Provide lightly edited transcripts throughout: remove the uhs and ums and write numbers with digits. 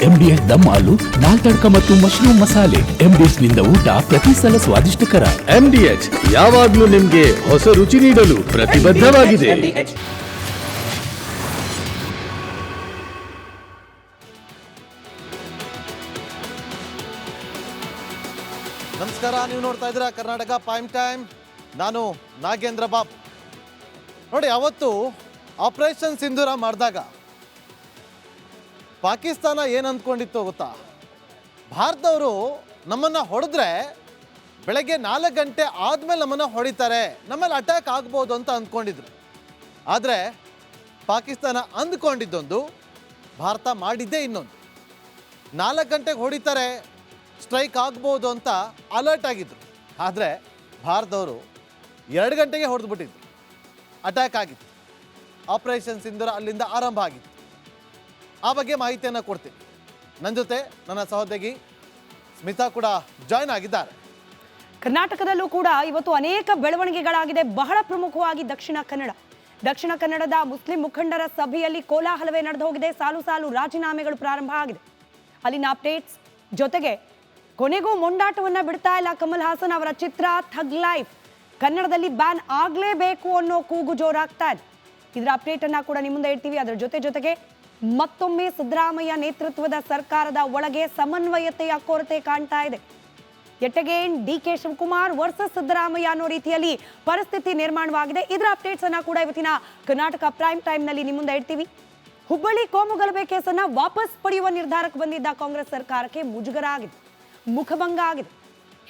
MDS ದಮ್ ಆಲು, ನಾಲ್ ತಡ್ಕ ಮತ್ತು mushroom ಮಸಾಲೆ. MDS ನಿಂದ ಊಟ ಪ್ರತಿ ಸಲ ಸ್ವಾದಿಷ್ಟಕರ. MDH ಯಾವಾಗ್ಲೂ ನಿಮ್ಗೆ ಹೊಸ ರುಚಿ ನೀಡಲು ಪ್ರತಿಬದ್ಧವಾಗಿದೆ. ನಮಸ್ಕಾರ, ನೀವು ನೋಡ್ತಾ ಇದ್ದೀರಾ ಕರ್ನಾಟಕ ಪ್ರೈಮ್ ಟೈಮ್. ನಾನು ನಾಗೇಂದ್ರ ಬಾಬು. ನೋಡಿ, ಅವತ್ತು ಆಪರೇಷನ್ ಸಿಂಧೂರ ಮಾಡಿದಾಗ ಪಾಕಿಸ್ತಾನ ಏನು ಅಂದ್ಕೊಂಡಿತ್ತು ಗೊತ್ತಾ? ಭಾರತದವರು ನಮ್ಮನ್ನು ಹೊಡೆದ್ರೆ ಬೆಳಗ್ಗೆ 4 ಗಂಟೆ ಆದಮೇಲೆ ನಮ್ಮನ್ನು ಹೊಡಿತಾರೆ, ನಮ್ಮಲ್ಲಿ ಅಟ್ಯಾಕ್ ಆಗ್ಬೋದು ಅಂತ ಅಂದ್ಕೊಂಡಿದ್ರು. ಆದರೆ ಪಾಕಿಸ್ತಾನ ಅಂದ್ಕೊಂಡಿದ್ದೊಂದು, ಭಾರತ ಮಾಡಿದ್ದೇ ಇನ್ನೊಂದು. 4 ಗಂಟೆಗೆ ಹೊಡಿತಾರೆ, ಸ್ಟ್ರೈಕ್ ಆಗ್ಬೋದು ಅಂತ ಅಲರ್ಟ್ ಆಗಿದ್ರು. ಆದರೆ ಭಾರತದವರು 2 ಗಂಟೆಗೆ ಹೊಡೆದ್ಬಿಟ್ಟಿದ್ರು, ಅಟ್ಯಾಕ್ ಆಗಿತ್ತು. ಆಪರೇಷನ್ ಸಿಂಧೂರ ಅಲ್ಲಿಂದ ಆರಂಭ ಆಗಿತ್ತು. ಆ ಬಗ್ಗೆ ಮಾಹಿತಿಯನ್ನು ಕೊಡ್ತೀನಿ. ನನ್ನ ಜೊತೆ ನನ್ನ ಸಹೋದ್ಯೋಗಿ ಸ್ಮಿತಾ ಕೂಡ ಜಾಯ್ನ್ ಆಗಿದ್ದಾರೆ. ಕರ್ನಾಟಕದಲ್ಲೂ ಕೂಡ ಇವತ್ತು ಅನೇಕ ಬೆಳವಣಿಗೆಗಳಾಗಿದೆ. ಬಹಳ ಪ್ರಮುಖವಾಗಿ ದಕ್ಷಿಣ ಕನ್ನಡದ ಮುಸ್ಲಿಂ ಮುಖಂಡರ ಸಭೆಯಲ್ಲಿ ಕೋಲಾಹಲವೇ ನಡೆದು ಹೋಗಿದೆ. ಸಾಲು ಸಾಲು ರಾಜೀನಾಮೆಗಳು ಪ್ರಾರಂಭ ಆಗಿದೆ. ಅಲ್ಲಿನ ಅಪ್ಡೇಟ್ಸ್ ಜೊತೆಗೆ ಕೊನೆಗೂ ಮೊಂಡಾಟವನ್ನ ಬಿಡ್ತಾ ಇಲ್ಲ ಕಮಲ್ ಹಾಸನ್ ಅವರ ಚಿತ್ರ ಥಗ್ ಲೈಫ್. ಕನ್ನಡದಲ್ಲಿ ಬ್ಯಾನ್ ಆಗಲೇಬೇಕು ಅನ್ನೋ ಕೂಗು ಜೋರಾಗ್ತಾ ಇದೆ. ಇದರ ಅಪ್ಡೇಟ್ ಅನ್ನ ಕೂಡ ನಿಮ್ಮ ಮುಂದೆ ಇಡ್ತೀವಿ. ಅದರ ಜೊತೆಗೆ ಮತ್ತೊಮ್ಮೆ ಸಿದ್ದರಾಮಯ್ಯ ನೇತೃತ್ವದ ಸರ್ಕಾರದ ಒಳಗೆ ಸಮನ್ವಯತೆಯ ಕೊರತೆ ಕಾಣ್ತಾ ಇದೆ. Yet again DK Shivakumar versus Siddaramaiah ಅನ್ನೋ ರೀತಿಯಲ್ಲಿ ಪರಿಸ್ಥಿತಿ ನಿರ್ಮಾಣವಾಗಿದೆ. ಇದರ ಅಪ್ಡೇಟ್ಸ್ ಅನ್ನ ಕೂಡ ಇವತ್ತಿನ ಕರ್ನಾಟಕ ಪ್ರೈಮ್ ಟೈಮ್ ನಲ್ಲಿ ನಿಮ್ಮ ಮುಂದೆ ಇಡ್ತೀವಿ. ಹುಬ್ಬಳ್ಳಿ ಕೋಮು ಗಲಭೆ ಕೇಸನ್ನ ವಾಪಸ್ ಪಡೆಯುವ ನಿರ್ಧಾರಕ್ಕೆ ಬಂದಿದ್ದ ಕಾಂಗ್ರೆಸ್ ಸರ್ಕಾರಕ್ಕೆ ಮುಜುಗರ ಆಗಿದೆ, ಮುಖಭಂಗ ಆಗಿದೆ.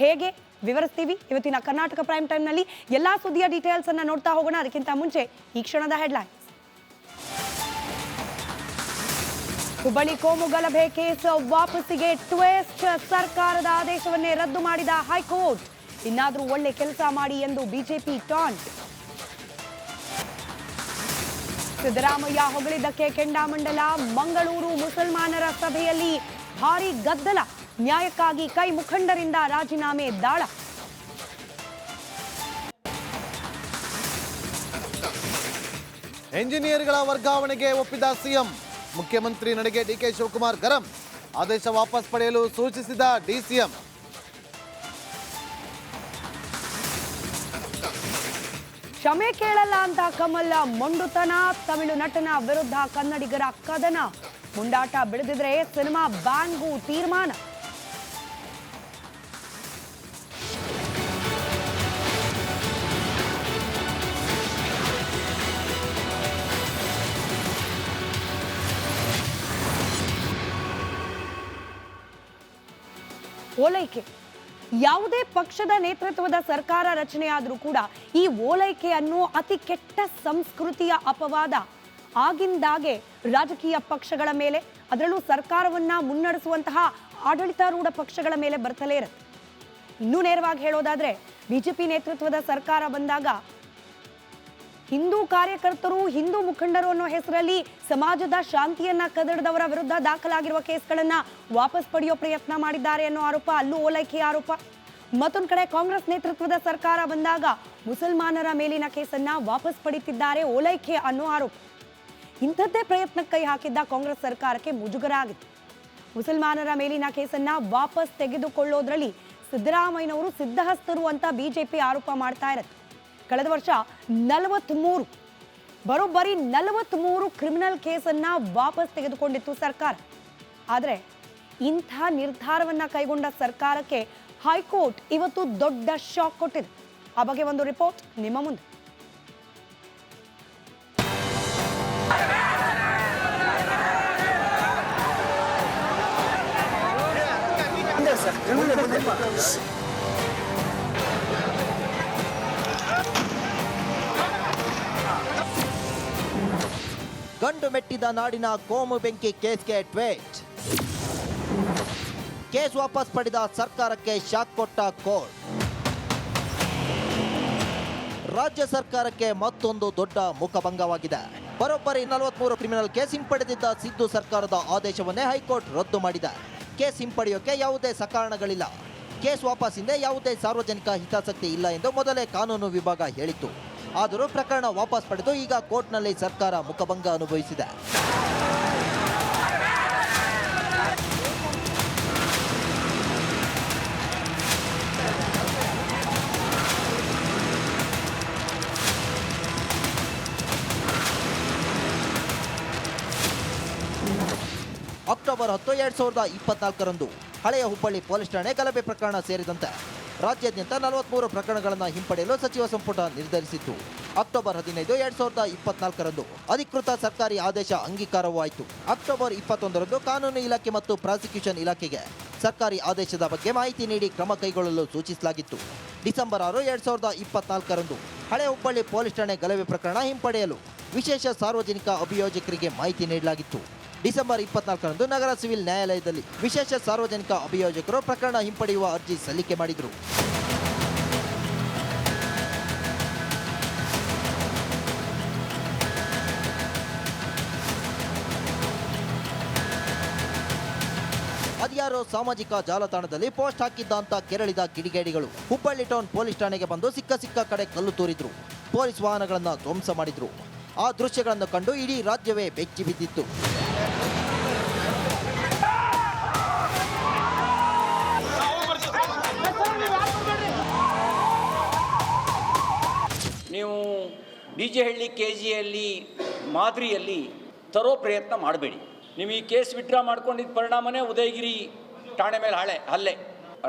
ಹೇಗೆ ವಿವರಿಸ್ತೀವಿ ಇವತ್ತಿನ ಕರ್ನಾಟಕ ಪ್ರೈಮ್ ಟೈಮ್ ನಲ್ಲಿ. ಎಲ್ಲಾ ಸುದ್ದಿಯ ಡೀಟೇಲ್ಸ್ ಅನ್ನ ನೋಡ್ತಾ ಹೋಗೋಣ. ಅದಕ್ಕಿಂತ ಮುಂಚೆ ಈ ಕ್ಷಣದ ಹೆಡ್ಲೈನ್ಸ್. ಹುಬ್ಬಳ್ಳಿ ಕೋಮು ಗಲಭೆ ಕೇಸ್ ವಾಪಸ್ಸಿಗೆ ಟ್ವಿಸ್ಟ್. ಸರ್ಕಾರದ ಆದೇಶವನ್ನೇ ರದ್ದು ಮಾಡಿದ ಹೈಕೋರ್ಟ್. ಇನ್ನಾದ್ರೂ ಒಳ್ಳೆ ಕೆಲಸ ಮಾಡಿ ಎಂದು ಬಿಜೆಪಿ ಟಾಂಟ್. ಸಿದ್ದರಾಮಯ್ಯ ಹೊಗಳಿದ್ದಕ್ಕೆ ಕೆಂಡಾಮಂಡಲ. ಮಂಗಳೂರು ಮುಸಲ್ಮಾನರ ಸಭೆಯಲ್ಲಿ ಭಾರೀ ಗದ್ದಲ. ನ್ಯಾಯಕ್ಕಾಗಿ ಕೈ ಮುಖಂಡರಿಂದ ರಾಜೀನಾಮೆ ದಾಳ. ಎಂಜಿನಿಯರ್ಗಳ ವರ್ಗಾವಣೆಗೆ ಒಪ್ಪಿದ ಸಿಎಂ. ಮುಖ್ಯಮಂತ್ರಿ ನಡೆಗೆ DK ಶಿವಕುಮಾರ್ ಗರಂ. ಆದೇಶ ವಾಪಸ್ ಪಡೆಯಲು ಸೂಚಿಸಿದ DCM. ಕ್ಷಮೆ ಕೇಳಲ್ಲ ಅಂತ ಕಮಲ್ ಮೊಂಡುತನ. ತಮಿಳು ನಟನ ವಿರುದ್ಧ ಕನ್ನಡಿಗರ ಕದನ. ಮುಂಡಾಟ ಬೆಳೆದಿದ್ರೆ ಸಿನಿಮಾ ಬ್ಯಾನ್ಗೂ ತೀರ್ಮಾನ. ಓಲೈಕೆ. ಯಾವುದೇ ಪಕ್ಷದ ನೇತೃತ್ವದ ಸರ್ಕಾರ ರಚನೆಯಾದರೂ ಕೂಡ ಈ ಓಲೈಕೆ ಅನ್ನೋ ಅತಿ ಕೆಟ್ಟ ಸಂಸ್ಕೃತಿಯ ಅಪವಾದ ಆಗಿಂದಾಗೆ ರಾಜಕೀಯ ಪಕ್ಷಗಳ ಮೇಲೆ, ಅದರಲ್ಲೂ ಸರ್ಕಾರವನ್ನ ಮುನ್ನಡೆಸುವಂತಹ ಆಡಳಿತಾರೂಢ ಪಕ್ಷಗಳ ಮೇಲೆ ಬರ್ತಲೇ ಇರುತ್ತೆ. ಇನ್ನೂ ನೇರವಾಗಿ ಹೇಳೋದಾದ್ರೆ, ಬಿಜೆಪಿ ನೇತೃತ್ವದ ಸರ್ಕಾರ ಬಂದಾಗ ಹಿಂದೂ ಕಾರ್ಯಕರ್ತರು, ಹಿಂದೂ ಮುಖಂಡರು ಅನ್ನೋ ಹೆಸರಲ್ಲಿ ಸಮಾಜದ ಶಾಂತಿಯನ್ನ ಕದಡದವರ ವಿರುದ್ಧ ದಾಖಲಾಗಿರುವ ಕೇಸ್ಗಳನ್ನ ವಾಪಸ್ ಪಡೆಯೋ ಪ್ರಯತ್ನ ಮಾಡಿದ್ದಾರೆ ಅನ್ನೋ ಆರೋಪ, ಅಲ್ಲೂ ಓಲೈಕೆ ಆರೋಪ. ಮತ್ತೊಂದು ಕಡೆ ಕಾಂಗ್ರೆಸ್ ನೇತೃತ್ವದ ಸರ್ಕಾರ ಬಂದಾಗ ಮುಸಲ್ಮಾನರ ಮೇಲಿನ ಕೇಸನ್ನ ವಾಪಸ್ ಪಡೆಯುತ್ತಿದ್ದಾರೆ, ಓಲೈಕೆ ಅನ್ನೋ ಆರೋಪ. ಇಂಥದ್ದೇ ಪ್ರಯತ್ನಕ್ಕೆ ಕೈ ಹಾಕಿದ್ದ ಕಾಂಗ್ರೆಸ್ ಸರ್ಕಾರಕ್ಕೆ ಮುಜುಗರ ಆಗಿದೆ. ಮುಸಲ್ಮಾನರ ಮೇಲಿನ ಕೇಸನ್ನ ವಾಪಸ್ ತೆಗೆದುಕೊಳ್ಳೋದ್ರಲ್ಲಿ ಸಿದ್ದರಾಮಯ್ಯನವರು ಸಿದ್ಧಹಸ್ತರು ಅಂತ ಬಿಜೆಪಿ ಆರೋಪ ಮಾಡ್ತಾ ಇರುತ್ತೆ. ಕಳೆದ ವರ್ಷ 43 ಕ್ರಿಮಿನಲ್ ಕೇಸನ್ನ ವಾಪಸ್ ತೆಗೆದುಕೊಂಡಿತ್ತು ಸರ್ಕಾರ. ಆದರೆ ಇಂಥ ನಿರ್ಧಾರವನ್ನ ಕೈಗೊಂಡ ಸರ್ಕಾರಕ್ಕೆ ಹೈಕೋರ್ಟ್ ಇವತ್ತು ದೊಡ್ಡ ಶಾಕ್ ಕೊಟ್ಟಿದೆ. ಆ ಬಗ್ಗೆ ಒಂದು ರಿಪೋರ್ಟ್ ನಿಮ್ಮ ಮುಂದೆ. ಗಂಡು ಮೆಟ್ಟಿದ ನಾಡಿನ ಕೋಮು ಬೆಂಕಿ ಕೇಸ್ಗೆ ಟ್ವೀಟ್. ಕೇಸ್ ವಾಪಸ್ ಪಡೆದ ಸರ್ಕಾರಕ್ಕೆ ಶಾಕ್ ಕೊಟ್ಟ ಕೋರ್ಟ್. ರಾಜ್ಯ ಸರ್ಕಾರಕ್ಕೆ ಮತ್ತೊಂದು ದೊಡ್ಡ ಮುಖಭಂಗವಾಗಿದೆ. ಬರೋಬ್ಬರಿ 43 ಕ್ರಿಮಿನಲ್ ಕೇಸ್ ಹಿಂಪಡೆದಿದ್ದ ಸಿದ್ದು ಸರ್ಕಾರದ ಆದೇಶವನ್ನೇ ಹೈಕೋರ್ಟ್ ರದ್ದು ಮಾಡಿದೆ. ಕೇಸ್ ಹಿಂಪಡೆಯೋಕೆ ಯಾವುದೇ ಸಕಾರಣಗಳಿಲ್ಲ. ಕೇಸ್ ವಾಪಸ್ಸಿಂದ ಯಾವುದೇ ಸಾರ್ವಜನಿಕ ಹಿತಾಸಕ್ತಿ ಇಲ್ಲ ಎಂದು ಮೊದಲೇ ಕಾನೂನು ವಿಭಾಗ ಹೇಳಿತ್ತು. ಆದರೂ ಪ್ರಕರಣ ವಾಪಸ್ ಪಡೆದು ಈಗ ಕೋರ್ಟ್ನಲ್ಲಿ ಸರ್ಕಾರ ಮುಖಭಂಗ ಅನುಭವಿಸಿದೆ. ಅಕ್ಟೋಬರ್ 10, 2024ರಂದು ಹಳೆಯ ಹುಬ್ಬಳ್ಳಿ ಪೊಲೀಸ್ ಠಾಣೆ ಗಲಭೆ ಪ್ರಕರಣ ಸೇರಿದಂತೆ ರಾಜ್ಯಾದ್ಯಂತ 43 ಪ್ರಕರಣಗಳನ್ನು ಹಿಂಪಡೆಯಲು ಸಚಿವ ಸಂಪುಟ ನಿರ್ಧರಿಸಿತ್ತು. ಅಕ್ಟೋಬರ್ 15, 2024ರಂದು ಅಧಿಕೃತ ಸರ್ಕಾರಿ ಆದೇಶ ಅಂಗೀಕಾರವೂ ಆಯಿತು. ಅಕ್ಟೋಬರ್ 21ರಂದು ಕಾನೂನು ಇಲಾಖೆ ಮತ್ತು ಪ್ರಾಸಿಕ್ಯೂಷನ್ ಇಲಾಖೆಗೆ ಸರ್ಕಾರಿ ಆದೇಶದ ಬಗ್ಗೆ ಮಾಹಿತಿ ನೀಡಿ ಕ್ರಮ ಕೈಗೊಳ್ಳಲು ಸೂಚಿಸಲಾಗಿತ್ತು. ಡಿಸೆಂಬರ್ 6, 2024ರಂದು ಹಳೆ ಹುಬ್ಬಳ್ಳಿ ಪೊಲೀಸ್ ಠಾಣೆ ಗಲಭೆ ಪ್ರಕರಣ ಹಿಂಪಡೆಯಲು ವಿಶೇಷ ಸಾರ್ವಜನಿಕ ಅಭಿಯೋಜಕರಿಗೆ ಮಾಹಿತಿ ನೀಡಲಾಗಿತ್ತು. ಡಿಸೆಂಬರ್ 24ರಂದು ನಗರ ಸಿವಿಲ್ ನ್ಯಾಯಾಲಯದಲ್ಲಿ ವಿಶೇಷ ಸಾರ್ವಜನಿಕ ಅಭಿಯೋಜಕರು ಪ್ರಕರಣ ಹಿಂಪಡೆಯುವ ಅರ್ಜಿ ಸಲ್ಲಿಕೆ ಮಾಡಿದರು. ಅದ್ಯಾರೋ ಸಾಮಾಜಿಕ ಜಾಲತಾಣದಲ್ಲಿ ಪೋಸ್ಟ್ ಹಾಕಿದ್ದ ಅಂತ ಕೆರಳಿದ ಕಿಡಿಗೇಡಿಗಳು ಹುಬ್ಬಳ್ಳಿ ಟೌನ್ ಪೊಲೀಸ್ ಠಾಣೆಗೆ ಬಂದು ಸಿಕ್ಕ ಕಡೆ ಕಲ್ಲು ತೂರಿದ್ರು. ಪೊಲೀಸ್ ವಾಹನಗಳನ್ನು ಧ್ವಂಸ ಮಾಡಿದ್ರು. ಆ ದೃಶ್ಯಗಳನ್ನು ಕಂಡು ಇಡೀ ರಾಜ್ಯವೇ ಬೆಚ್ಚಿ ಬಿದ್ದಿತ್ತು. ನೀವು BJಹಳ್ಳಿ KGಯಲ್ಲಿ ಮಾದರಿಯಲ್ಲಿ ತರೋ ಪ್ರಯತ್ನ ಮಾಡಬೇಡಿ. ನೀವು ಈ ಕೇಸ್ ವಿಡ್ರಾ ಮಾಡ್ಕೊಂಡಿದ್ದ ಪರಿಣಾಮನೇ ಉದಯಗಿರಿ ಠಾಣೆ ಮೇಲೆ ಹಲ್ಲೆ.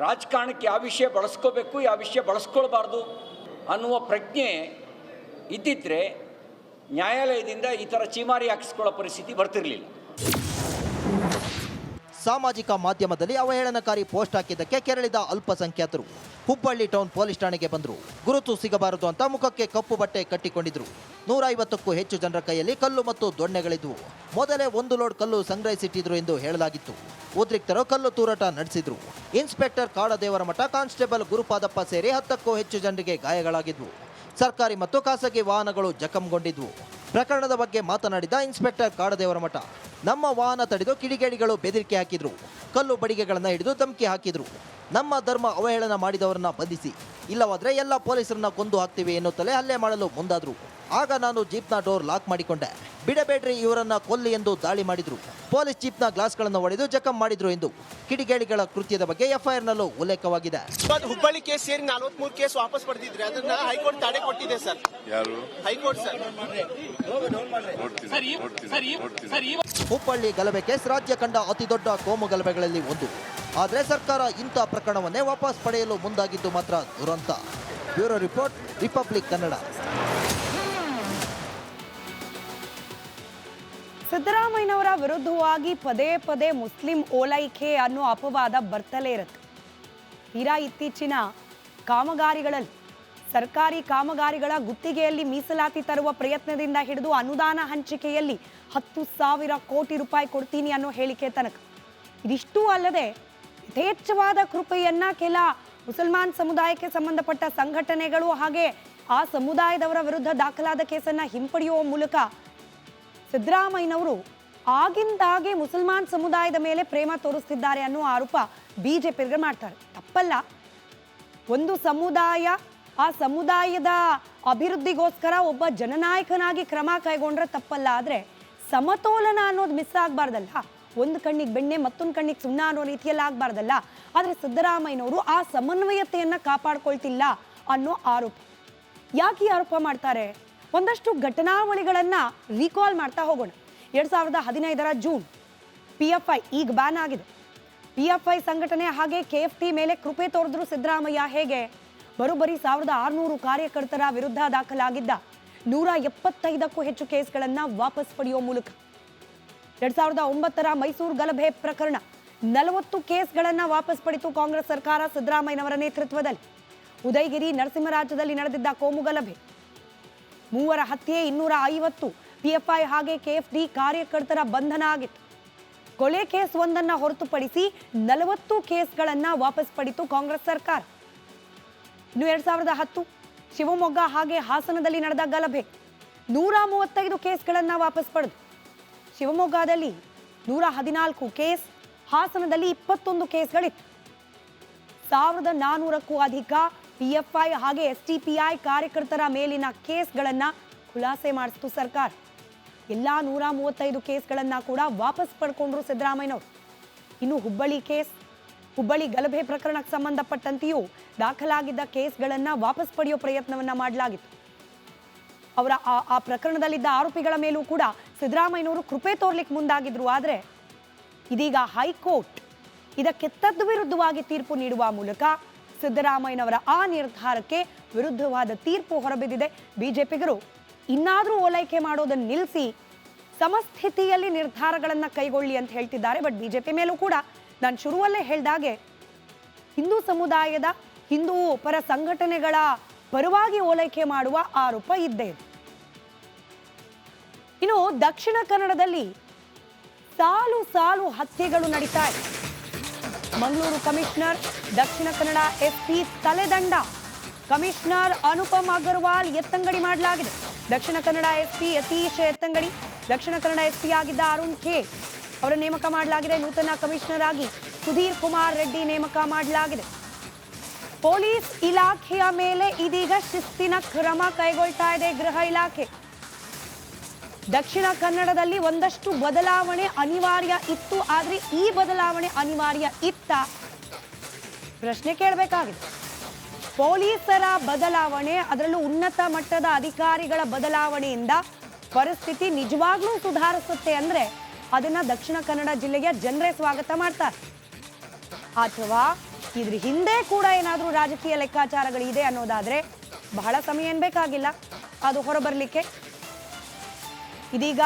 ರಾಜಕಾರಣಕ್ಕೆ ಯಾವ ವಿಷಯ ಬಳಸ್ಕೋಬೇಕು, ಯಾವ ವಿಷಯ ಬಳಸ್ಕೊಳ್ಬಾರ್ದು ಅನ್ನುವ ಪ್ರಜ್ಞೆ ಇದ್ದಿದ್ದರೆ ನ್ಯಾಯಾಲಯದಿಂದ ಈ ಥರ ಚೀಮಾರಿ ಹಾಕಿಸ್ಕೊಳ್ಳೋ ಪರಿಸ್ಥಿತಿ ಬರ್ತಿರಲಿಲ್ಲ. ಸಾಮಾಜಿಕ ಮಾಧ್ಯಮದಲ್ಲಿ ಅವಹೇಳನಕಾರಿ ಪೋಸ್ಟ್ ಹಾಕಿದ್ದಕ್ಕೆ ಕೆರಳಿದ ಅಲ್ಪಸಂಖ್ಯಾತರು ಹುಬ್ಬಳ್ಳಿ ಟೌನ್ ಪೊಲೀಸ್ ಠಾಣೆಗೆ ಬಂದರು. ಗುರುತು ಸಿಗಬಾರದು ಅಂತ ಮುಖಕ್ಕೆ ಕಪ್ಪು ಬಟ್ಟೆ ಕಟ್ಟಿಕೊಂಡಿದ್ರು. 150ಕ್ಕೂ ಹೆಚ್ಚು ಜನರ ಕೈಯಲ್ಲಿ ಕಲ್ಲು ಮತ್ತು ದೊಣ್ಣೆಗಳಿದ್ವು. ಮೊದಲೇ 1 ಲೋಡ್ ಕಲ್ಲು ಸಂಗ್ರಹಿಸಿಟ್ಟಿದ್ರು ಎಂದು ಹೇಳಲಾಗಿತ್ತು. ಉದ್ರಿಕ್ತರು ಕಲ್ಲು ತೂರಾಟ ನಡೆಸಿದ್ರು. ಇನ್ಸ್ಪೆಕ್ಟರ್ ಕಾಡದೇವರ ಮಠ, ಕಾನ್ಸ್ಟೇಬಲ್ ಗುರುಪಾದಪ್ಪ ಸೇರಿ 10ಕ್ಕೂ ಹೆಚ್ಚು ಜನರಿಗೆ ಗಾಯಗಳಾಗಿದ್ವು. ಸರ್ಕಾರಿ ಮತ್ತು ಖಾಸಗಿ ವಾಹನಗಳು ಜಖಂಗೊಂಡಿದ್ವು. ಪ್ರಕರಣದ ಬಗ್ಗೆ ಮಾತನಾಡಿದ ಇನ್ಸ್ಪೆಕ್ಟರ್ ಕಾಡದೇವರ ಮಠ, ನಮ್ಮ ವಾಹನ ತಡೆದು ಕಿಡಿಗೇಡಿಗಳು ಬೆದರಿಕೆ ಹಾಕಿದ್ರು, ಕಲ್ಲು ಬಡಿಗೆಗಳನ್ನು ಹಿಡಿದು ಧಮಕಿ ಹಾಕಿದ್ರು. ನಮ್ಮ ಧರ್ಮ ಅವಹೇಳನ ಮಾಡಿದವರನ್ನ ಬಂಧಿಸಿ, ಇಲ್ಲವಾದ್ರೆ ಎಲ್ಲ ಪೊಲೀಸರನ್ನ ಕೊಂದು ಹಾಕ್ತೀವಿ ಎನ್ನುತ್ತಲೇ ಹಲ್ಲೆ ಮಾಡಲು ಮುಂದಾದ್ರು. ಆಗ ನಾನು ಜೀಪ್ನ ಡೋರ್ ಲಾಕ್ ಮಾಡಿಕೊಂಡೆ. ಬಿಡಬೇಡ್ರಿ, ಇವರನ್ನ ಕೊಲ್ಲಿ ಎಂದು ದಾಳಿ ಮಾಡಿದ್ರು. ಪೊಲೀಸ್ ಜೀಪ್ನ ಗ್ಲಾಸ್ಗಳನ್ನು ಒಡೆದು ಜಖಂ ಮಾಡಿದ್ರು ಎಂದು ಕಿಡಿಗೇಡಿಗಳ ಕೃತ್ಯದ ಬಗ್ಗೆ ಎಫ್ಐಆರ್ನಲ್ಲೂ ಉಲ್ಲೇಖವಾಗಿದೆ. ಹುಬ್ಬಳ್ಳಿ ಕೇಸ್ ಸೇರಿ 43 ಕೇಸ್ ವಾಪಸ್ ಪಡೆದಿದ್ರೆ ಅದನ್ನ ಹೈಕೋರ್ಟ್ ತಡೆ ಕೊಟ್ಟಿದೆ ಸರ್. ಯಾರು? High court sir. ಹುಬ್ಬಳ್ಳಿ ಗಲಭೆ ಕೇಸ್ ರಾಜ್ಯ ಕಂಡ ಅತಿ ದೊಡ್ಡ ಕೋಮು ಗಲಭೆಗಳಲ್ಲಿ ಒಂದು. ಆದರೆ ಸರ್ಕಾರ ಇಂಥ ಪ್ರಕರಣವನ್ನೇ ವಾಪಸ್ ಪಡೆಯಲು ಮುಂದಾಗಿದ್ದು ಮಾತ್ರ ದುರಂತ. Bureau report, Republic Kannada. ಸಿದ್ದರಾಮಯ್ಯನವರ ವಿರುದ್ಧವಾಗಿ ಪದೇ ಪದೇ ಮುಸ್ಲಿಂ ಓಲೈಕೆ ಅನ್ನೋ ಅಪವಾದ ಬರ್ತಲೇ ಇರುತ್ತೆ. ತೀರಾ ಇತ್ತೀಚಿನ ಕಾಮಗಾರಿಗಳಲ್ಲಿ, ಸರ್ಕಾರಿ ಕಾಮಗಾರಿಗಳ ಗುತ್ತಿಗೆಯಲ್ಲಿ ಮೀಸಲಾತಿ ತರುವ ಪ್ರಯತ್ನದಿಂದ ಹಿಡಿದು ಅನುದಾನ ಹಂಚಿಕೆಯಲ್ಲಿ 10,000 ಕೋಟಿ ರೂಪಾಯಿ ಕೊಡ್ತೀನಿ ಅನ್ನೋ ಹೇಳಿಕೆ ತನಕ. ಇದಿಷ್ಟೂ ಅಲ್ಲದೆ ಯಥೇಚ್ಛವಾದ ಕೃಪೆಯನ್ನ ಕೆಲ ಮುಸಲ್ಮಾನ್ ಸಮುದಾಯಕ್ಕೆ ಸಂಬಂಧಪಟ್ಟ ಸಂಘಟನೆಗಳು ಹಾಗೆ ಆ ಸಮುದಾಯದವರ ವಿರುದ್ಧ ದಾಖಲಾದ ಕೇಸನ್ನ ಹಿಂಪಡೆಯುವ ಮೂಲಕ ಸಿದ್ದರಾಮಯ್ಯನವರು ಆಗಿಂದಾಗೆ ಮುಸಲ್ಮಾನ್ ಸಮುದಾಯದ ಮೇಲೆ ಪ್ರೇಮ ತೋರಿಸ್ತಿದ್ದಾರೆ ಅನ್ನೋ ಆರೋಪ ಬಿಜೆಪಿಗರು ಮಾಡ್ತಾರೆ. ತಪ್ಪಲ್ಲ. ಒಂದು ಸಮುದಾಯ, ಆ ಸಮುದಾಯದ ಅಭಿವೃದ್ಧಿಗೋಸ್ಕರ ಒಬ್ಬ ಜನನಾಯಕನಾಗಿ ಕ್ರಮ ಕೈಗೊಂಡ್ರೆ ತಪ್ಪಲ್ಲ. ಆದರೆ ಸಮತೋಲನ ಅನ್ನೋದು ಮಿಸ್ ಆಗಬಾರ್ದಲ್ಲ. ಒಂದು ಕಣ್ಣಿಗೆ ಬೆಣ್ಣೆ ಮತ್ತೊಂದು ಕಣ್ಣಿಗೆ ಸುಣ್ಣ ಅನ್ನೋ ರೀತಿಯಲ್ಲಿ ಆಗಬಾರ್ದಲ್ಲ. ಆದರೆ ಸಿದ್ದರಾಮಯ್ಯನವರು ಆ ಸಮನ್ವಯತೆಯನ್ನು ಕಾಪಾಡ್ಕೊಳ್ತಿಲ್ಲ ಅನ್ನೋ ಆರೋಪ. ಯಾಕೆ ಈ ಆರೋಪ ಮಾಡ್ತಾರೆ? ಒಂದಷ್ಟು ಘಟನಾವಳಿಗಳನ್ನು ರೀಕಾಲ್ ಮಾಡ್ತಾ ಹೋಗೋಣ. 2015 ಜೂನ್ PFI ಈಗ ಬ್ಯಾನ್ ಆಗಿದೆ. PFI ಸಂಘಟನೆ ಹಾಗೆ KFT ಮೇಲೆ ಕೃಪೆ ತೋರಿದ್ರು ಸಿದ್ದರಾಮಯ್ಯ. ಹೇಗೆ? ಬರೋಬ್ಬರಿ 1600 ಕಾರ್ಯಕರ್ತರ ವಿರುದ್ಧ ದಾಖಲಾಗಿದ್ದ 175ಕ್ಕೂ ಹೆಚ್ಚು ಕೇಸ್ಗಳನ್ನು ವಾಪಸ್ ಪಡೆಯುವ ಮೂಲಕ 2009 ಮೈಸೂರು ಗಲಭೆ ಪ್ರಕರಣ 40 ಕೇಸ್ಗಳನ್ನು ವಾಪಸ್ ಪಡೆಯಿತು ಕಾಂಗ್ರೆಸ್ ಸರ್ಕಾರ ಸಿದ್ದರಾಮಯ್ಯನವರ ನೇತೃತ್ವದಲ್ಲಿ. ಉದಯಗಿರಿ, ನರಸಿಂಹರಾಜದಲ್ಲಿ ನಡೆದಿದ್ದ ಕೋಮು ಗಲಭೆ, 3 ಹತ್ಯೆ, 250 PFI ಹಾಗೆ KFD ಕಾರ್ಯಕರ್ತರ ಬಂಧನ ಆಗಿತ್ತು. ಕೊಲೆ ಕೇಸ್ ಒಂದನ್ನು ಹೊರತುಪಡಿಸಿ 40 ಕೇಸ್ಗಳನ್ನು ವಾಪಸ್ ಪಡೆಯಿತು ಕಾಂಗ್ರೆಸ್ ಸರ್ಕಾರ. ಇನ್ನು 2010 ಶಿವಮೊಗ್ಗ ಹಾಗೆ ಹಾಸನದಲ್ಲಿ ನಡೆದ ಗಲಭೆ, 135 ಕೇಸ್ಗಳನ್ನು ವಾಪಸ್ ಪಡೆದು. ಶಿವಮೊಗ್ಗದಲ್ಲಿ 114 ಕೇಸ್, ಹಾಸನದಲ್ಲಿ 21 ಕೇಸ್ಗಳಿತ್ತು. 1400ಕ್ಕೂ ಅಧಿಕ PFI ಹಾಗೆ STPI ಕಾರ್ಯಕರ್ತರ ಮೇಲಿನ ಕೇಸ್ಗಳನ್ನು ಖುಲಾಸೆ ಮಾಡಿಸಿತು ಸರ್ಕಾರ. ಎಲ್ಲ 135 ಕೇಸ್ಗಳನ್ನು ಕೂಡ ವಾಪಸ್ ಪಡ್ಕೊಂಡ್ರು ಸಿದ್ದರಾಮಯ್ಯನವರು. ಇನ್ನು ಹುಬ್ಬಳ್ಳಿ ಗಲಭೆ ಪ್ರಕರಣಕ್ಕೆ ಸಂಬಂಧಪಟ್ಟಂತೆಯೂ ದಾಖಲಾಗಿದ್ದ ಕೇಸ್ಗಳನ್ನು ವಾಪಸ್ ಪಡೆಯೋ ಪ್ರಯತ್ನವನ್ನ ಮಾಡಲಾಗಿತ್ತು. ಅವರ ಆ ಪ್ರಕರಣದಲ್ಲಿದ್ದ ಆರೋಪಿಗಳ ಮೇಲೂ ಕೂಡ ಸಿದ್ದರಾಮಯ್ಯನವರು ಕೃಪೆ ತೋರ್ಲಿಕ್ಕೆ ಮುಂದಾಗಿದ್ರು. ಆದರೆ ಇದೀಗ ಹೈಕೋರ್ಟ್ ಇದಕ್ಕೆ ತದ್ವಿರುದ್ಧವಾಗಿ ತೀರ್ಪು ನೀಡುವ ಮೂಲಕ ಸಿದ್ದರಾಮಯ್ಯನವರ ಆ ನಿರ್ಧಾರಕ್ಕೆ ವಿರುದ್ಧವಾದ ತೀರ್ಪು ಹೊರಬಿದ್ದಿದೆ. ಬಿಜೆಪಿಗರು ಇನ್ನಾದರೂ ಓಲೈಕೆ ಮಾಡೋದನ್ನು ನಿಲ್ಲಿಸಿ ಸಮಸ್ಥಿತಿಯಲ್ಲಿ ನಿರ್ಧಾರಗಳನ್ನು ಕೈಗೊಳ್ಳಿ ಅಂತ ಹೇಳ್ತಿದ್ದಾರೆ. ಬಟ್ ಬಿಜೆಪಿ ಮೇಲೂ ಕೂಡ ನಾನು ಶುರುವಲ್ಲೇ ಹೇಳಿದಾಗೆ ಹಿಂದೂ ಸಮುದಾಯದ ಹಿಂದೂ ಪರ ಸಂಘಟನೆಗಳ ಪರವಾಗಿ ಓಲೈಕೆ ಮಾಡುವ ಆರೋಪ ಇದ್ದೇ ಇದೆ. ಇನ್ನು ದಕ್ಷಿಣ ಕನ್ನಡದಲ್ಲಿ ಸಾಲು ಸಾಲು ಹತ್ಯೆಗಳು ನಡೀತಾ ಇದೆ. ಮಂಗಳೂರು ಕಮಿಷನರ್, ದಕ್ಷಿಣ ಕನ್ನಡ ಎಸ್ಪಿ ತಲೆದಂಡ. ಕಮಿಷನರ್ ಅನುಪಮ್ ಅಗರ್ವಾಲ್ ಎತ್ತಂಗಡಿ ಮಾಡಲಾಗಿದೆ. ದಕ್ಷಿಣ ಕನ್ನಡ ಎಸ್ಪಿ ಯತೀಶ್ ಎತ್ತಂಗಡಿ, ದಕ್ಷಿಣ ಕನ್ನಡ ಎಸ್ಪಿ ಆಗಿದ್ದ ಅರುಣ್ ಕೆ ಅವರ ನೇಮಕ ಮಾಡಲಾಗಿದೆ. ನೂತನ ಕಮಿಷನರ್ ಆಗಿ ಸುಧೀರ್ ಕುಮಾರ್ ರೆಡ್ಡಿ ನೇಮಕ ಮಾಡಲಾಗಿದೆ. ಪೊಲೀಸ್ ಇಲಾಖೆಯ ಮೇಲೆ ಇದೀಗ ಶಿಸ್ತಿನ ಕ್ರಮ ಕೈಗೊಳ್ತಾ ಇದೆ ಗೃಹ ಇಲಾಖೆ. ದಕ್ಷಿಣ ಕನ್ನಡದಲ್ಲಿ ಒಂದಷ್ಟು ಬದಲಾವಣೆ ಅನಿವಾರ್ಯ ಇತ್ತು, ಆದ್ರೆ ಈ ಬದಲಾವಣೆ ಅನಿವಾರ್ಯ ಇತ್ತ ಪ್ರಶ್ನೆ ಕೇಳಬೇಕಾಗಿದೆ. ಪೊಲೀಸರ ಬದಲಾವಣೆ, ಅದರಲ್ಲೂ ಉನ್ನತ ಮಟ್ಟದ ಅಧಿಕಾರಿಗಳ ಬದಲಾವಣೆಯಿಂದ ಪರಿಸ್ಥಿತಿ ನಿಜವಾಗ್ಲೂ ಸುಧಾರಿಸುತ್ತೆ ಅಂದ್ರೆ ಅದನ್ನ ದಕ್ಷಿಣ ಕನ್ನಡ ಜಿಲ್ಲೆಯ ಜನರೇ ಸ್ವಾಗತ ಮಾಡ್ತಾರೆ. ಅಥವಾ ಇದ್ರ ಹಿಂದೆ ಕೂಡ ಏನಾದರೂ ರಾಜಕೀಯ ಲೆಕ್ಕಾಚಾರಗಳಿದೆ ಅನ್ನೋದಾದ್ರೆ ಬಹಳ ಸಮಯ ಏನ್ ಬೇಕಾಗಿಲ್ಲ ಅದು ಹೊರಬರಲಿಕ್ಕೆ. ಇದೀಗ